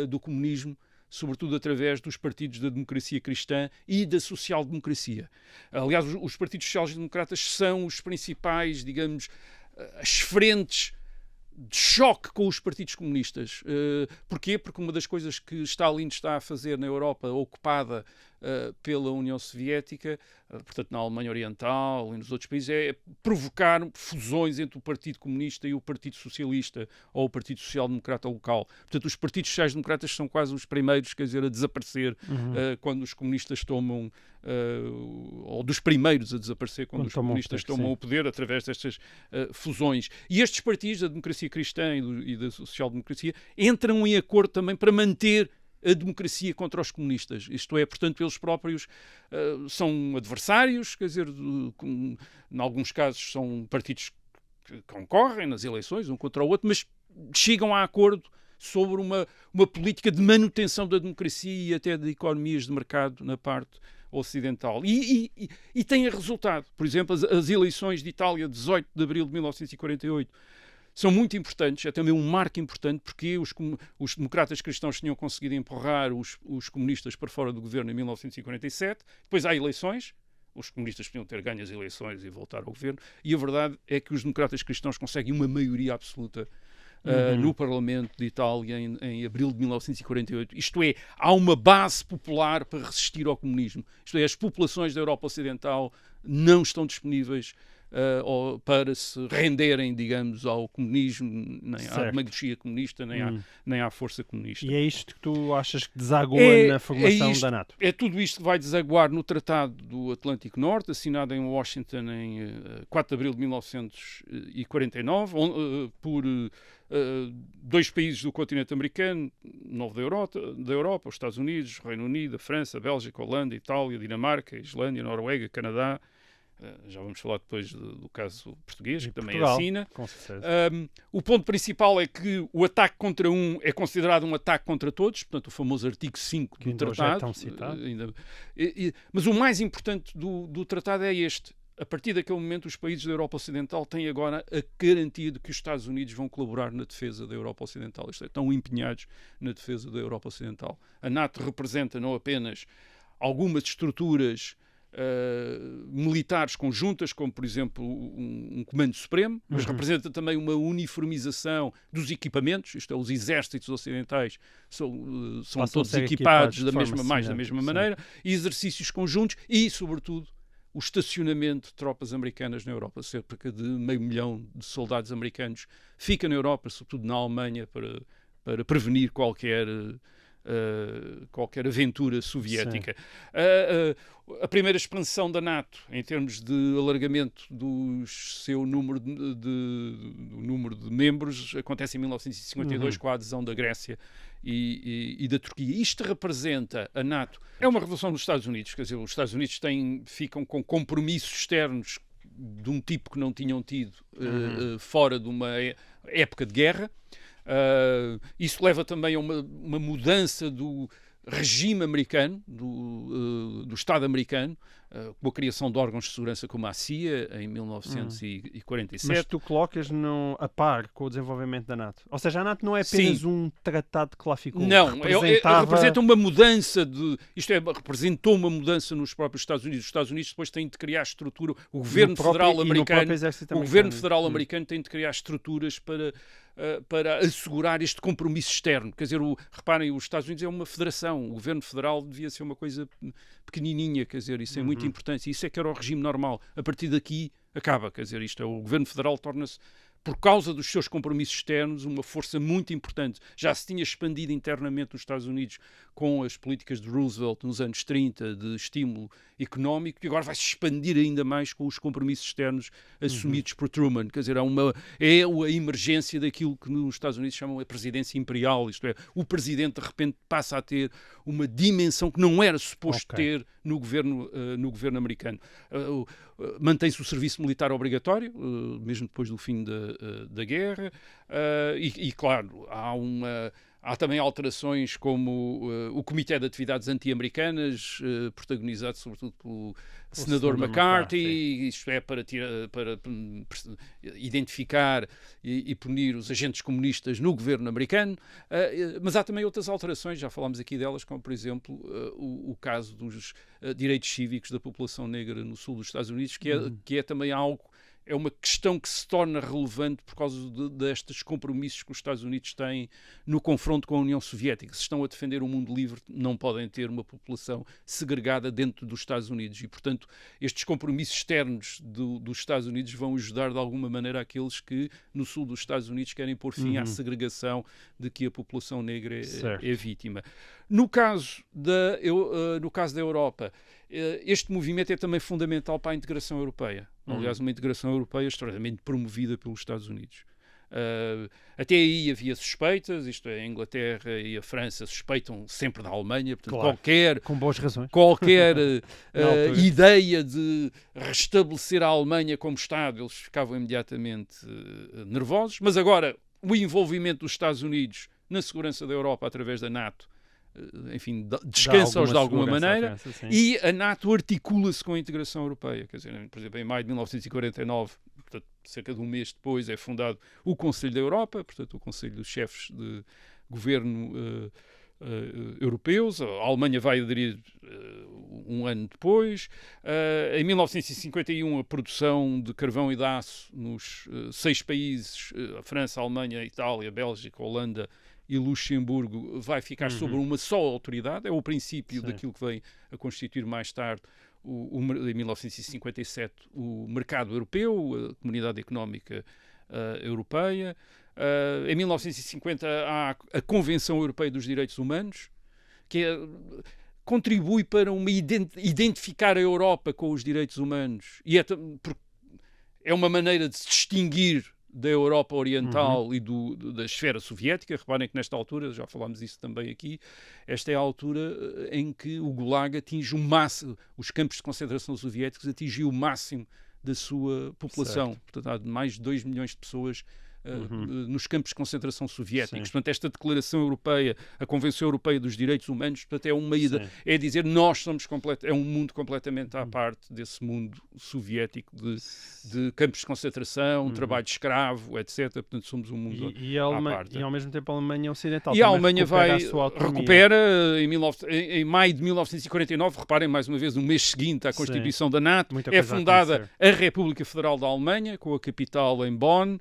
B: do comunismo, sobretudo através dos partidos da democracia cristã e da social-democracia. Aliás, os partidos sociais-democratas são os principais, digamos, as frentes de choque com os partidos comunistas. Porquê? Porque uma das coisas que Stalin está a fazer na Europa, ocupada pela União Soviética, portanto na Alemanha Oriental e nos outros países, é provocar fusões entre o Partido Comunista e o Partido Socialista ou o Partido Social Democrata local. Portanto, os partidos sociais-democratas são quase os primeiros, quer dizer, a desaparecer quando os comunistas tomam, ou dos primeiros a desaparecer quando os comunistas tomam o poder através destas fusões. E estes partidos, da democracia cristã e da social-democracia, entram em acordo também para manter a democracia contra os comunistas. Isto é, portanto, eles próprios são adversários, quer dizer, em alguns casos são partidos que concorrem nas eleições, um contra o outro, mas chegam a acordo sobre uma política de manutenção da democracia e até de economias de mercado na parte ocidental. E tem resultado. Por exemplo, as eleições de Itália, 18 de abril de 1948, são muito importantes, é também um marco importante, porque os democratas cristãos tinham conseguido empurrar os comunistas para fora do governo em 1947, depois há eleições, os comunistas podiam ter ganho as eleições e voltar ao governo, e a verdade é que os democratas cristãos conseguem uma maioria absoluta no Parlamento de Itália em abril de 1948. Isto é, há uma base popular para resistir ao comunismo. Isto é, as populações da Europa Ocidental não estão disponíveis para se renderem, digamos, ao comunismo, nem à demagogia comunista, nem à força comunista.
A: E é isto que tu achas que desagoa na formação da NATO?
B: É tudo isto que vai desaguar no Tratado do Atlântico Norte, assinado em Washington em 4 de abril de 1949, por dois países do continente americano, novo da Europa, os Estados Unidos, Reino Unido, a França, a Bélgica, a Holanda, a Itália, a Dinamarca, a Islândia, a Noruega, o Canadá. Já vamos falar depois do caso português, que também assina.
A: Com certeza.
B: O ponto principal é que o ataque contra um é considerado um ataque contra todos, portanto, o famoso artigo 5 do tratado.
A: É tão citado.
B: Mas o mais importante do tratado é este. A partir daquele momento, os países da Europa Ocidental têm agora a garantia de que os Estados Unidos vão colaborar na defesa da Europa Ocidental. Isto é, estão empenhados na defesa da Europa Ocidental. A NATO representa não apenas algumas estruturas militares conjuntas, como por exemplo um comando supremo, mas representa também uma uniformização dos equipamentos, isto é, os exércitos ocidentais são todos equipados da mesma maneira, e exercícios conjuntos e, sobretudo, o estacionamento de tropas americanas na Europa. Cerca de 500 mil de soldados americanos fica na Europa, sobretudo na Alemanha, para prevenir qualquer aventura soviética. A primeira expansão da NATO, em termos de alargamento do seu número de membros, acontece em 1952 com a adesão da Grécia e da Turquia. Isto representa a NATO. É uma revolução dos Estados Unidos, quer dizer, os Estados Unidos ficam com compromissos externos de um tipo que não tinham tido fora de uma época de guerra. Isso leva também a uma mudança do regime americano, do Estado americano, com a criação de órgãos de segurança como a CIA em 1947.
A: Mas tu colocas a par com o desenvolvimento da NATO. Ou seja, a NATO não é apenas um tratado que lá ficou.
B: Não, representa uma mudança representou uma mudança nos próprios Estados Unidos. Os Estados Unidos depois têm de criar estrutura. O governo federal americano tem de criar estruturas para assegurar este compromisso externo. Quer dizer, reparem, os Estados Unidos é uma federação. O governo federal devia ser uma coisa pequenininha, quer dizer, isso é muito importante. Isso é que era o regime normal. A partir daqui acaba, quer dizer, o governo federal torna-se, por causa dos seus compromissos externos, uma força muito importante. Já se tinha expandido internamente nos Estados Unidos com as políticas de Roosevelt nos anos 30 de estímulo económico, e agora vai se expandir ainda mais com os compromissos externos assumidos por Truman. Quer dizer, é a emergência daquilo que nos Estados Unidos chamam a presidência imperial, isto é, o presidente de repente passa a ter uma dimensão que não era suposto ter no governo americano. Mantém-se o serviço militar obrigatório, mesmo depois do fim da guerra, e claro, há também alterações como o Comitê de Atividades Anti-Americanas, protagonizado sobretudo pelo senador McCarthy, isto é, para identificar e punir os agentes comunistas no governo americano, mas há também outras alterações, já falámos aqui delas, como por exemplo o caso dos direitos cívicos da população negra no sul dos Estados Unidos, que é também algo. É uma questão que se torna relevante por causa destes compromissos que os Estados Unidos têm no confronto com a União Soviética. Se estão a defender um mundo livre, não podem ter uma população segregada dentro dos Estados Unidos. E, portanto, estes compromissos externos dos Estados Unidos vão ajudar, de alguma maneira, aqueles que, no sul dos Estados Unidos, querem pôr fim à segregação de que a população negra é vítima. No caso da Europa, este movimento é também fundamental para a integração europeia. Aliás, uma integração europeia extremamente promovida pelos Estados Unidos. Até aí havia suspeitas, isto é, a Inglaterra e a França suspeitam sempre da Alemanha, portanto,
A: com boas razões.
B: Qualquer ideia de restabelecer a Alemanha como Estado, eles ficavam imediatamente nervosos, mas agora o envolvimento dos Estados Unidos na segurança da Europa através da NATO, enfim, descansa-os de alguma maneira, e a NATO articula-se com a integração europeia. Quer dizer, por exemplo, em maio de 1949, portanto, cerca de um mês depois, é fundado o Conselho da Europa, portanto, o Conselho dos Chefes de Governo europeus. A Alemanha vai aderir um ano depois. Em 1951, a produção de carvão e de aço nos 6 países, a França, a Alemanha, a Itália, a Bélgica, a Holanda e Luxemburgo, vai ficar sobre uma só autoridade. É o princípio daquilo que vem a constituir mais tarde, em 1957, o mercado europeu, a Comunidade Económica Europeia. Em 1950 há a Convenção Europeia dos Direitos Humanos, que contribui para identificar a Europa com os direitos humanos, e é uma maneira de se distinguir da Europa Oriental e da esfera soviética. Reparem que nesta altura, já falámos isso também aqui, esta é a altura em que o Gulag atinge o máximo, os campos de concentração soviéticos atingiu o máximo da sua população. Certo. Portanto, há mais de 2 milhões de pessoas nos campos de concentração soviéticos. Portanto, esta declaração europeia, a Convenção Europeia dos Direitos Humanos, portanto, é dizer nós somos é um mundo completamente à parte desse mundo soviético de campos de concentração, trabalho escravo, etc. Portanto, somos um mundo à parte.
A: E ao mesmo tempo a Alemanha Ocidental
B: e a Alemanha recupera em maio de 1949, reparem mais uma vez, no mês seguinte à Constituição da NATO, é fundada a República Federal da Alemanha, com a capital em Bonn.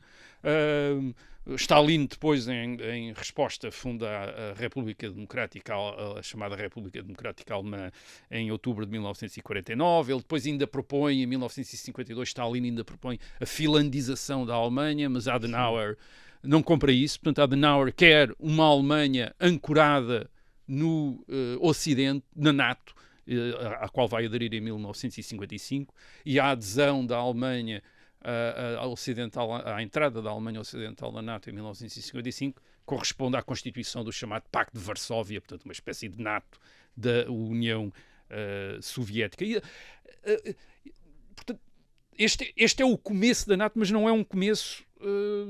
B: Stalin depois, em resposta, funda a República Democrática, a chamada República Democrática Alemã, em outubro de 1949. Ele depois ainda propõe, em 1952, Stalin ainda propõe a finlandização da Alemanha, mas Adenauer não compra isso. Portanto, Adenauer quer uma Alemanha ancorada no Ocidente, na NATO, à qual vai aderir em 1955, e a adesão da Alemanha à entrada da Alemanha Ocidental na NATO em 1955 corresponde à constituição do chamado Pacto de Varsóvia, portanto uma espécie de NATO da União Soviética. Portanto, este é o começo da NATO, mas não é um começo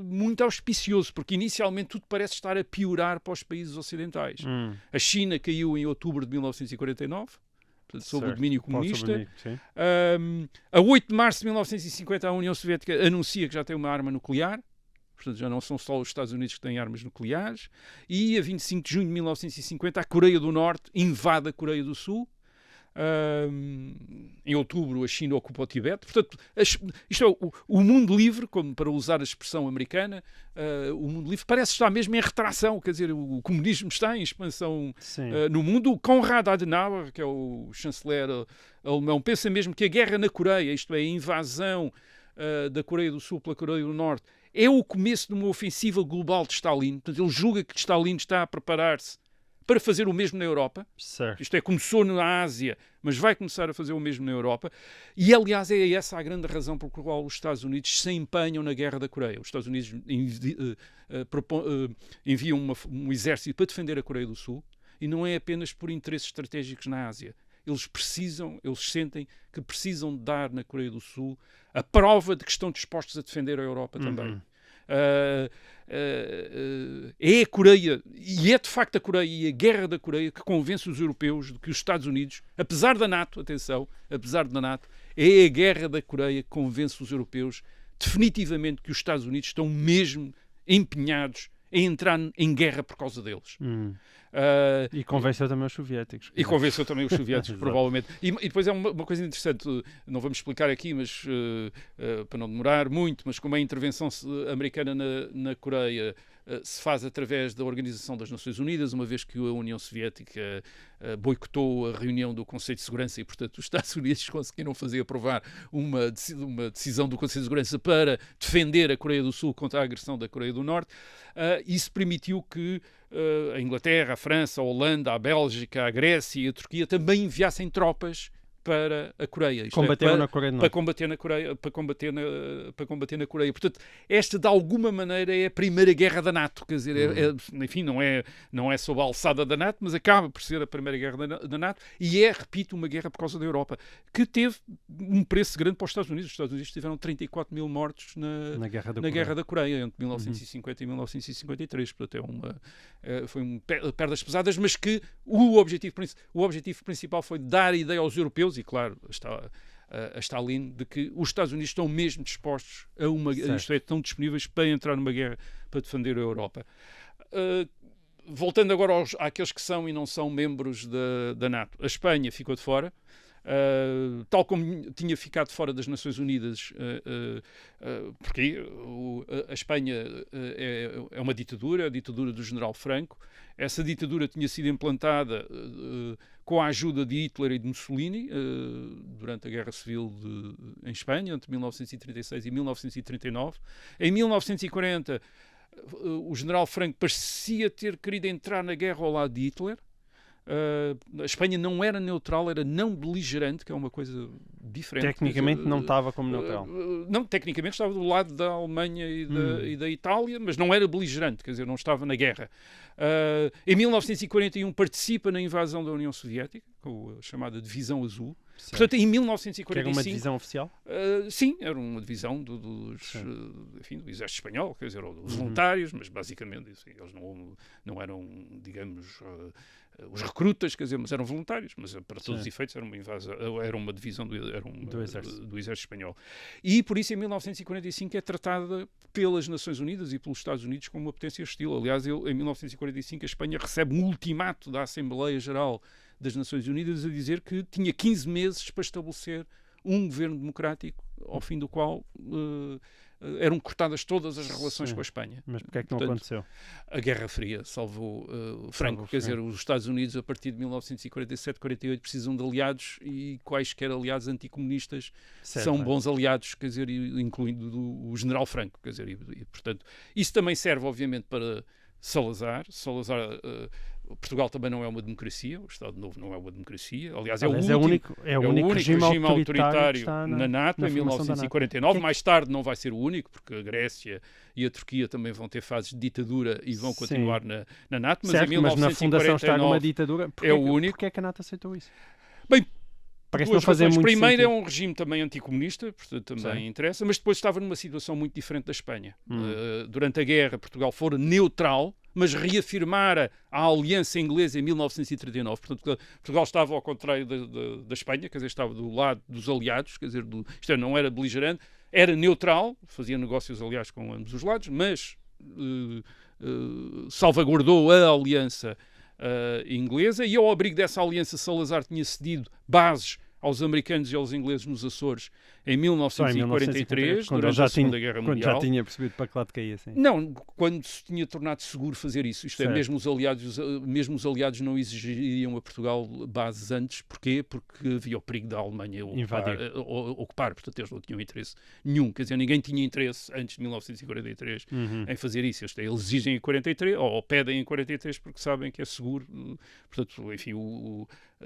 B: muito auspicioso, porque inicialmente tudo parece estar a piorar para os países ocidentais. A China caiu em outubro de 1949, sob o domínio comunista. A 8 de março de 1950, a União Soviética anuncia que já tem uma arma nuclear. Portanto, já não são só os Estados Unidos que têm armas nucleares. E a 25 de junho de 1950, a Coreia do Norte invade a Coreia do Sul. Em outubro, a China ocupa o Tibete. Portanto, isto é o mundo livre, como para usar a expressão americana, o mundo livre parece estar mesmo em retração. Quer dizer, o comunismo está em expansão no mundo. O Konrad Adenauer, que é o chanceler alemão, pensa mesmo que a guerra na Coreia, isto é, a invasão da Coreia do Sul pela Coreia do Norte, é o começo de uma ofensiva global de Stalin. Portanto, ele julga que Stalin está a preparar-se para fazer o mesmo na Europa.
A: Certo.
B: Isto é, começou na Ásia, mas vai começar a fazer o mesmo na Europa. E, aliás, é essa a grande razão por qual os Estados Unidos se empenham na Guerra da Coreia. Os Estados Unidos enviam um exército para defender a Coreia do Sul, e não é apenas por interesses estratégicos na Ásia. Eles sentem que precisam de dar na Coreia do Sul a prova de que estão dispostos a defender a Europa também. É a Coreia, e é de facto a Coreia e a Guerra da Coreia que convence os europeus de que os Estados Unidos, apesar da NATO, atenção, apesar da NATO, é a Guerra da Coreia que convence os europeus definitivamente que os Estados Unidos estão mesmo empenhados em entrar em guerra por causa deles.
A: E convenceu também os soviéticos.
B: E convenceu também os soviéticos, provavelmente. E depois é uma coisa interessante, não vamos explicar aqui, mas para não demorar muito, mas como a intervenção americana na Coreia se faz através da Organização das Nações Unidas, uma vez que a União Soviética boicotou a reunião do Conselho de Segurança e, portanto, os Estados Unidos conseguiram fazer aprovar uma decisão do Conselho de Segurança para defender a Coreia do Sul contra a agressão da Coreia do Norte. Isso permitiu que a Inglaterra, a França, a Holanda, a Bélgica, a Grécia e a Turquia também enviassem tropas para a Coreia.
A: Combateram na Coreia do Norte.
B: Para combater na Coreia. Portanto, esta, de alguma maneira, é a primeira guerra da NATO. Quer dizer, enfim, não é sob a alçada da NATO, mas acaba por ser a primeira guerra da NATO e repito, uma guerra por causa da Europa, que teve um preço grande para os Estados Unidos. Os Estados Unidos tiveram 34 mil mortos na Guerra da Coreia, entre 1950 e 1953. Portanto, foi perdas pesadas, mas que o objetivo principal foi dar a ideia aos europeus, e claro, a Stalin, de que os Estados Unidos estão mesmo dispostos estão disponíveis para entrar numa guerra para defender a Europa. Voltando agora àqueles que são e não são membros da NATO. A Espanha ficou de fora. tal como tinha ficado fora das Nações Unidas, porque a Espanha é uma ditadura, a ditadura do General Franco. Essa ditadura tinha sido implantada com a ajuda de Hitler e de Mussolini durante a Guerra Civil em Espanha, entre 1936 e 1939. Em 1940, o General Franco parecia ter querido entrar na guerra ao lado de Hitler. A Espanha não era neutral, era não beligerante, que é uma coisa diferente.
A: Tecnicamente não estava como neutral.
B: Não, tecnicamente estava do lado da Alemanha e da Itália, mas não era beligerante, quer dizer, não estava na guerra. Em 1941 participa na invasão da União Soviética, com a chamada Divisão Azul. Certo. Portanto, em 1945... Que
A: era uma divisão oficial?
B: Sim, era uma divisão do Exército Espanhol, quer dizer, dos voluntários, mas basicamente eles não eram, digamos... os recrutas, quer dizer, mas eram voluntários, mas para todos os efeitos era uma divisão do Exército Espanhol. E por isso em 1945 é tratada pelas Nações Unidas e pelos Estados Unidos como uma potência hostil. Aliás, em 1945 a Espanha recebe um ultimato da Assembleia Geral das Nações Unidas a dizer que tinha 15 meses para estabelecer um governo democrático, ao fim do qual eram cortadas todas as relações com a Espanha.
A: Mas porquê é que não aconteceu?
B: A Guerra Fria salvou Franco. Quer dizer, os Estados Unidos, a partir de 1947-48, precisam de aliados e quaisquer aliados anticomunistas são bons aliados, quer dizer, incluindo o General Franco. Quer dizer, portanto, isso também serve, obviamente, para Salazar. Portugal também não é uma democracia, o Estado Novo não é uma democracia. Aliás, é o único regime autoritário na NATO, em 1949. Mais tarde não vai ser o único, porque a Grécia e a Turquia também vão ter fases de ditadura e vão continuar na NATO. Mas
A: certo,
B: em 1949
A: mas na fundação está numa ditadura.
B: É o único.
A: Porquê é que a NATO aceitou isso?
B: Bem,
A: parece não fazer muito
B: primeiro
A: sentido.
B: É um regime também anticomunista, portanto também interessa, mas depois estava numa situação muito diferente da Espanha. Durante a guerra, Portugal fora neutral, mas reafirmara a aliança inglesa em 1939. Portanto, Portugal estava ao contrário da Espanha, quer dizer, estava do lado dos aliados, quer dizer, não era beligerante, era neutral, fazia negócios, aliás, com ambos os lados, mas salvaguardou a aliança inglesa, e ao abrigo dessa aliança Salazar tinha cedido bases aos americanos e aos ingleses nos Açores em 1943, durante a Segunda Guerra Mundial.
A: Quando já tinha percebido para que lado caía, sim.
B: Não, quando se tinha tornado seguro fazer isso. Isto é, mesmo os aliados não exigiriam a Portugal bases antes. Porquê? Porque havia o perigo da Alemanha ocupar. Portanto, eles não tinham interesse nenhum. Quer dizer, ninguém tinha interesse antes de 1943 em fazer isso. Eles exigem em 43, ou pedem em 43, porque sabem que é seguro. Portanto, enfim,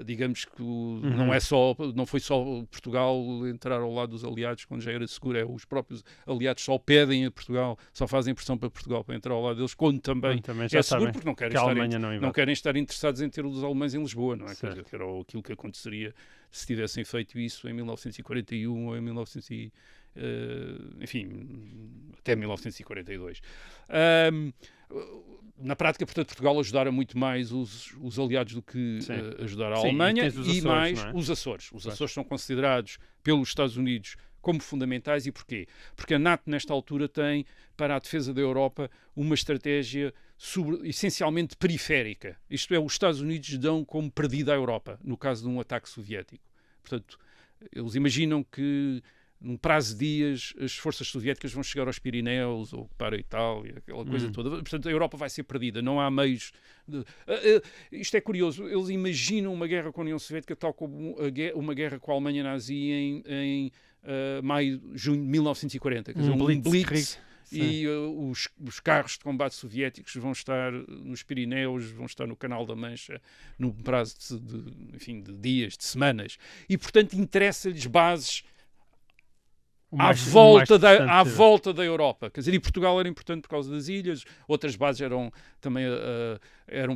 B: digamos que não foi só Portugal entrar ao lado dos aliados quando já era seguro, os próprios aliados só pedem a Portugal, só fazem pressão para Portugal para entrar ao lado deles, quando também é seguro, porque não querem estar interessados em ter os alemães em Lisboa, não é? Quer dizer, que era aquilo que aconteceria se tivessem feito isso em 1941 ou em 1900 até 1942. Na prática, portanto, Portugal ajudara muito mais os aliados do que ajudar a Alemanha e mais os Açores. Os Açores são considerados pelos Estados Unidos como fundamentais. E porquê? Porque a NATO, nesta altura, tem para a defesa da Europa uma estratégia essencialmente periférica. Isto é, os Estados Unidos dão como perdida a Europa, no caso de um ataque soviético. Portanto, eles imaginam que num prazo de dias, as forças soviéticas vão chegar aos Pirineus ou para a Itália, aquela coisa toda. Portanto, a Europa vai ser perdida. Não há meios... Isto é curioso. Eles imaginam uma guerra com a União Soviética tal como uma guerra com a Alemanha nazi em junho de 1940. Quer dizer, um blitz. E os carros de combate soviéticos vão estar nos Pirineus, vão estar no Canal da Mancha, num prazo de dias, de semanas. E, portanto, interessa-lhes bases à volta da Europa. Quer dizer, e Portugal era importante por causa das ilhas, outras bases eram,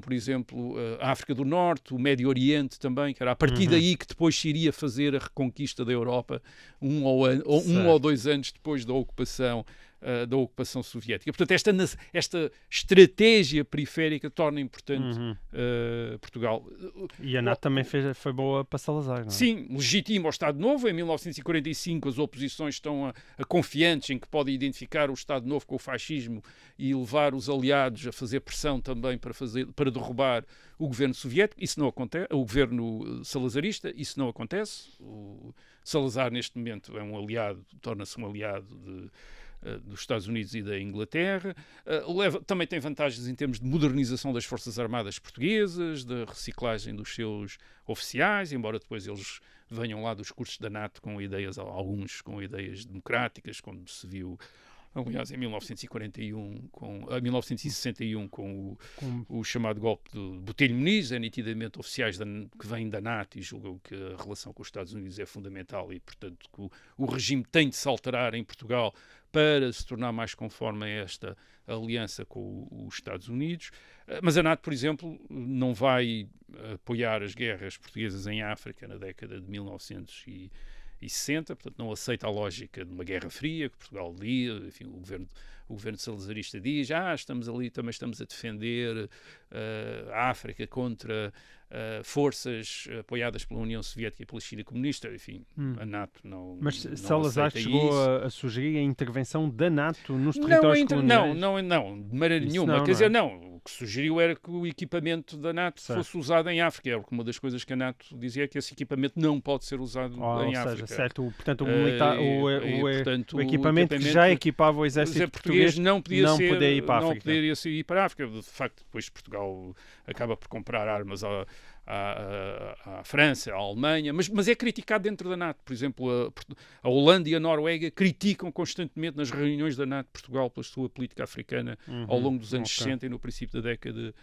B: por exemplo, a África do Norte, o Médio Oriente também, que era a partir daí que depois se iria fazer a reconquista da Europa, um ou 2 anos depois da ocupação da ocupação soviética. Portanto, esta estratégia periférica torna importante Portugal.
A: E a NATO também foi boa para Salazar, não é?
B: Sim, legitima o Estado Novo. Em 1945 as oposições estão confiantes em que podem identificar o Estado Novo com o fascismo e levar os aliados a fazer pressão também para derrubar o governo soviético. Isso não acontece, o governo salazarista, isso não acontece. O Salazar, neste momento, é um aliado, torna-se um aliado dos Estados Unidos e da Inglaterra. Também tem vantagens em termos de modernização das Forças Armadas portuguesas, da reciclagem dos seus oficiais, embora depois eles venham lá dos cursos da NATO com ideias, alguns com ideias democráticas, como se viu, aliás, em 1961, 1961, com o chamado golpe de Botelho Muniz, nitidamente oficiais que vêm da NATO e julgam que a relação com os Estados Unidos é fundamental e, portanto, que o regime tem de se alterar em Portugal para se tornar mais conforme a esta aliança com os Estados Unidos. Mas a NATO, por exemplo, não vai apoiar as guerras portuguesas em África na década de 1960, portanto não aceita a lógica de uma guerra fria que Portugal diz, enfim, o governo salazarista diz, estamos ali, também estamos a defender a África contra forças apoiadas pela União Soviética e pela China comunista, enfim, a NATO não.
A: Mas
B: não
A: Salazar chegou a sugerir a intervenção da NATO nos territórios coloniais?
B: Não, de maneira nenhuma.
A: Não,
B: quer dizer, não. O que sugeriu era que o equipamento da NATO fosse usado em África. Era uma das coisas que a NATO dizia, que esse equipamento não pode ser usado em África.
A: Certo, portanto, o equipamento que já equipava o exército português não podia ir para a África.
B: Não poderia ir para a África. De facto, depois Portugal acaba por comprar armas à França, à Alemanha, mas é criticado dentro da NATO. Por exemplo, a Holanda e a Noruega criticam constantemente nas reuniões da NATO Portugal pela sua política africana ao longo dos anos 60 e no princípio da década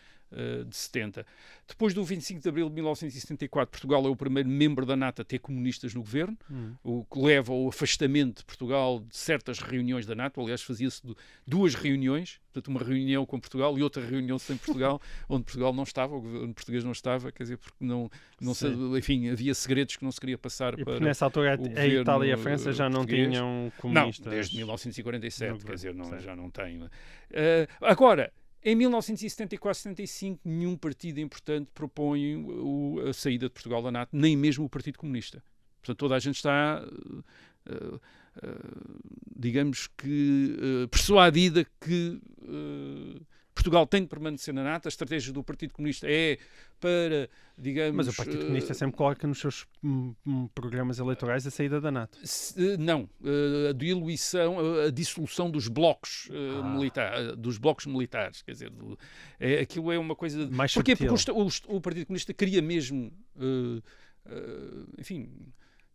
B: de 70. Depois do 25 de abril de 1974, Portugal é o primeiro membro da NATO a ter comunistas no governo, o que leva ao afastamento de Portugal de certas reuniões da NATO. Aliás, fazia-se duas reuniões, portanto, uma reunião com Portugal e outra reunião sem Portugal, onde Portugal não estava, o governo português não estava, quer dizer, porque enfim, havia segredos que não se queria passar para
A: nessa altura a Itália e a França já não tinham comunistas.
B: Não, desde 1947, quer dizer, já não tem. Agora, em 1974-75, nenhum partido importante propõe a saída de Portugal da NATO, nem mesmo o Partido Comunista. Portanto, toda a gente está, digamos que, persuadida que Portugal tem de permanecer na NATO. A estratégia do Partido Comunista é para, digamos...
A: Mas o Partido Comunista sempre coloca nos seus programas eleitorais a saída da NATO.
B: Não. A dissolução dos blocos militares. Quer dizer, aquilo é uma coisa...
A: Mais
B: Porquê?
A: subtil.
B: Porque o Partido Comunista queria mesmo, enfim,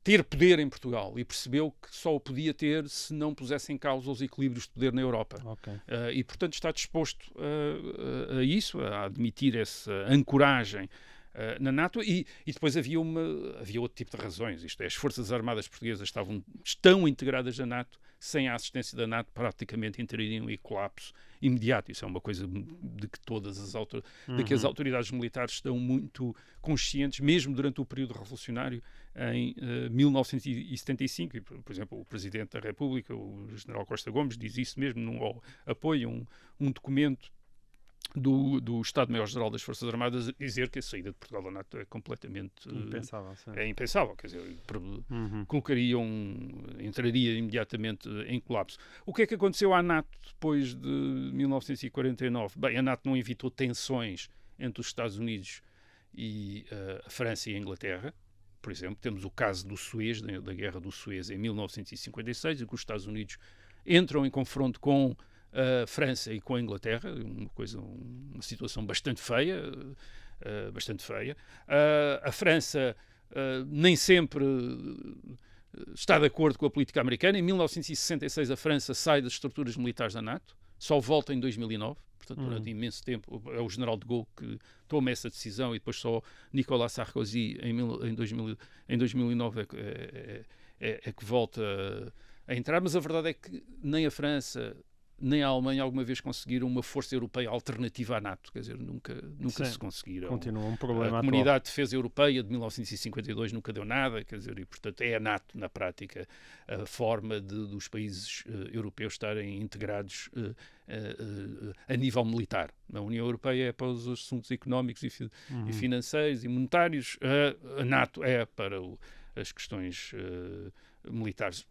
B: ter poder em Portugal e percebeu que só o podia ter se não pusesse em causa os equilíbrios de poder na Europa.
A: Okay.
B: E, portanto, está disposto a isso, a admitir essa ancoragem na NATO, e depois havia outro tipo de razões. Isto é, as Forças Armadas Portuguesas estão integradas na NATO, sem a assistência da NATO praticamente entrariam em colapso imediato. Isso é uma coisa de que de que as autoridades militares estão muito conscientes, mesmo durante o período revolucionário em 1975. E, por exemplo, o Presidente da República, o General Costa Gomes, diz isso mesmo, apoia um documento do Estado-Maior-Geral das Forças Armadas a dizer que a saída de Portugal da NATO é completamente
A: impensável.
B: É impensável, quer dizer, entraria imediatamente em colapso. O que é que aconteceu à NATO depois de 1949? Bem, a NATO não evitou tensões entre os Estados Unidos e a França e a Inglaterra. Por exemplo, temos o caso do Suez, da Guerra do Suez em 1956, em que os Estados Unidos entram em confronto com a França e com a Inglaterra, uma situação bastante feia, a França nem sempre está de acordo com a política americana. Em 1966 a França sai das estruturas militares da NATO, só volta em 2009, portanto durante imenso tempo é o general de Gaulle que toma essa decisão e depois só Nicolas Sarkozy em 2009 é que volta a entrar. Mas a verdade é que nem a França nem a Alemanha alguma vez conseguiram uma força europeia alternativa à NATO. Quer dizer, nunca se conseguiram.
A: Continua um problema
B: a Comunidade de Defesa Europeia de 1952 nunca deu nada, quer dizer, e portanto é a NATO, na prática, a forma dos países europeus estarem integrados a nível militar. A União Europeia é para os assuntos económicos e financeiros e monetários, a NATO é para as questões militares.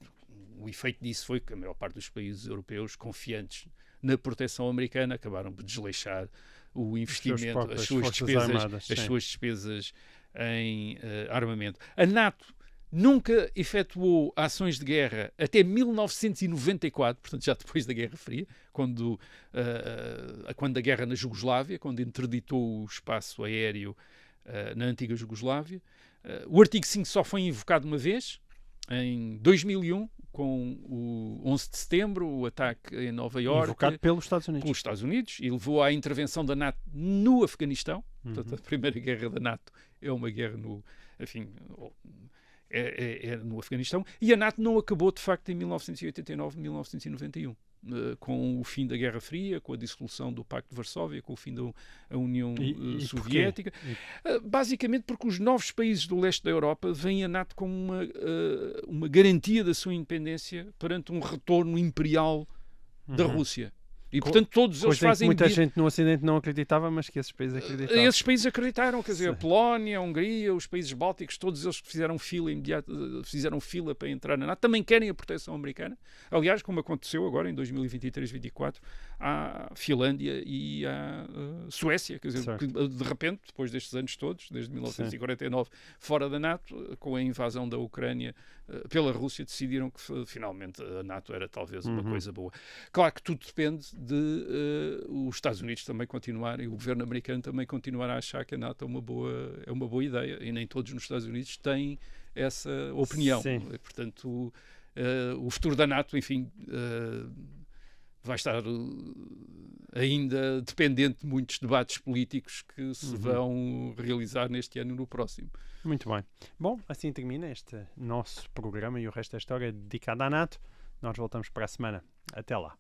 B: O efeito disso foi que a maior parte dos países europeus, confiantes na proteção americana, acabaram por desleixar o investimento, as suas despesas em armamento. A NATO nunca efetuou ações de guerra até 1994, portanto já depois da Guerra Fria, quando a guerra na Jugoslávia, quando interditou o espaço aéreo na antiga Jugoslávia. O artigo 5 só foi invocado uma vez, em 2001, com o 11 de setembro, o ataque em Nova Iorque.
A: Invocado pelos Estados Unidos.
B: Pelos Estados Unidos, e levou à intervenção da NATO no Afeganistão. Portanto, a primeira guerra da NATO é uma guerra no Afeganistão. E a NATO não acabou, de facto, em 1989, 1991. Com o fim da Guerra Fria, com a dissolução do Pacto de Varsóvia, com o fim da União Soviética. Basicamente porque os novos países do leste da Europa veem a NATO como uma garantia da sua independência perante um retorno imperial da Rússia. E, portanto, todos eles fazem...
A: Muita gente no Ocidente não acreditava, mas que esses países acreditavam.
B: Esses países acreditaram, quer dizer, a Polónia, a Hungria, os países bálticos, todos eles fizeram fila para entrar na NATO, também querem a proteção americana. Aliás, como aconteceu agora, em 2023-24, à Finlândia e à Suécia, quer dizer, que, de repente, depois destes anos todos, desde 1949, fora da NATO, com a invasão da Ucrânia pela Rússia, decidiram que finalmente a NATO era talvez uma coisa boa. Claro que tudo depende de os Estados Unidos também continuarem, o governo americano também continuar a achar que a NATO é uma boa ideia, e nem todos nos Estados Unidos têm essa opinião. E, portanto, o futuro da NATO, enfim, vai estar ainda dependente de muitos debates políticos que se vão realizar neste ano e no próximo.
A: Muito bem. Bom, assim termina este nosso programa e o resto da história dedicado à NATO. Nós voltamos para a semana. Até lá.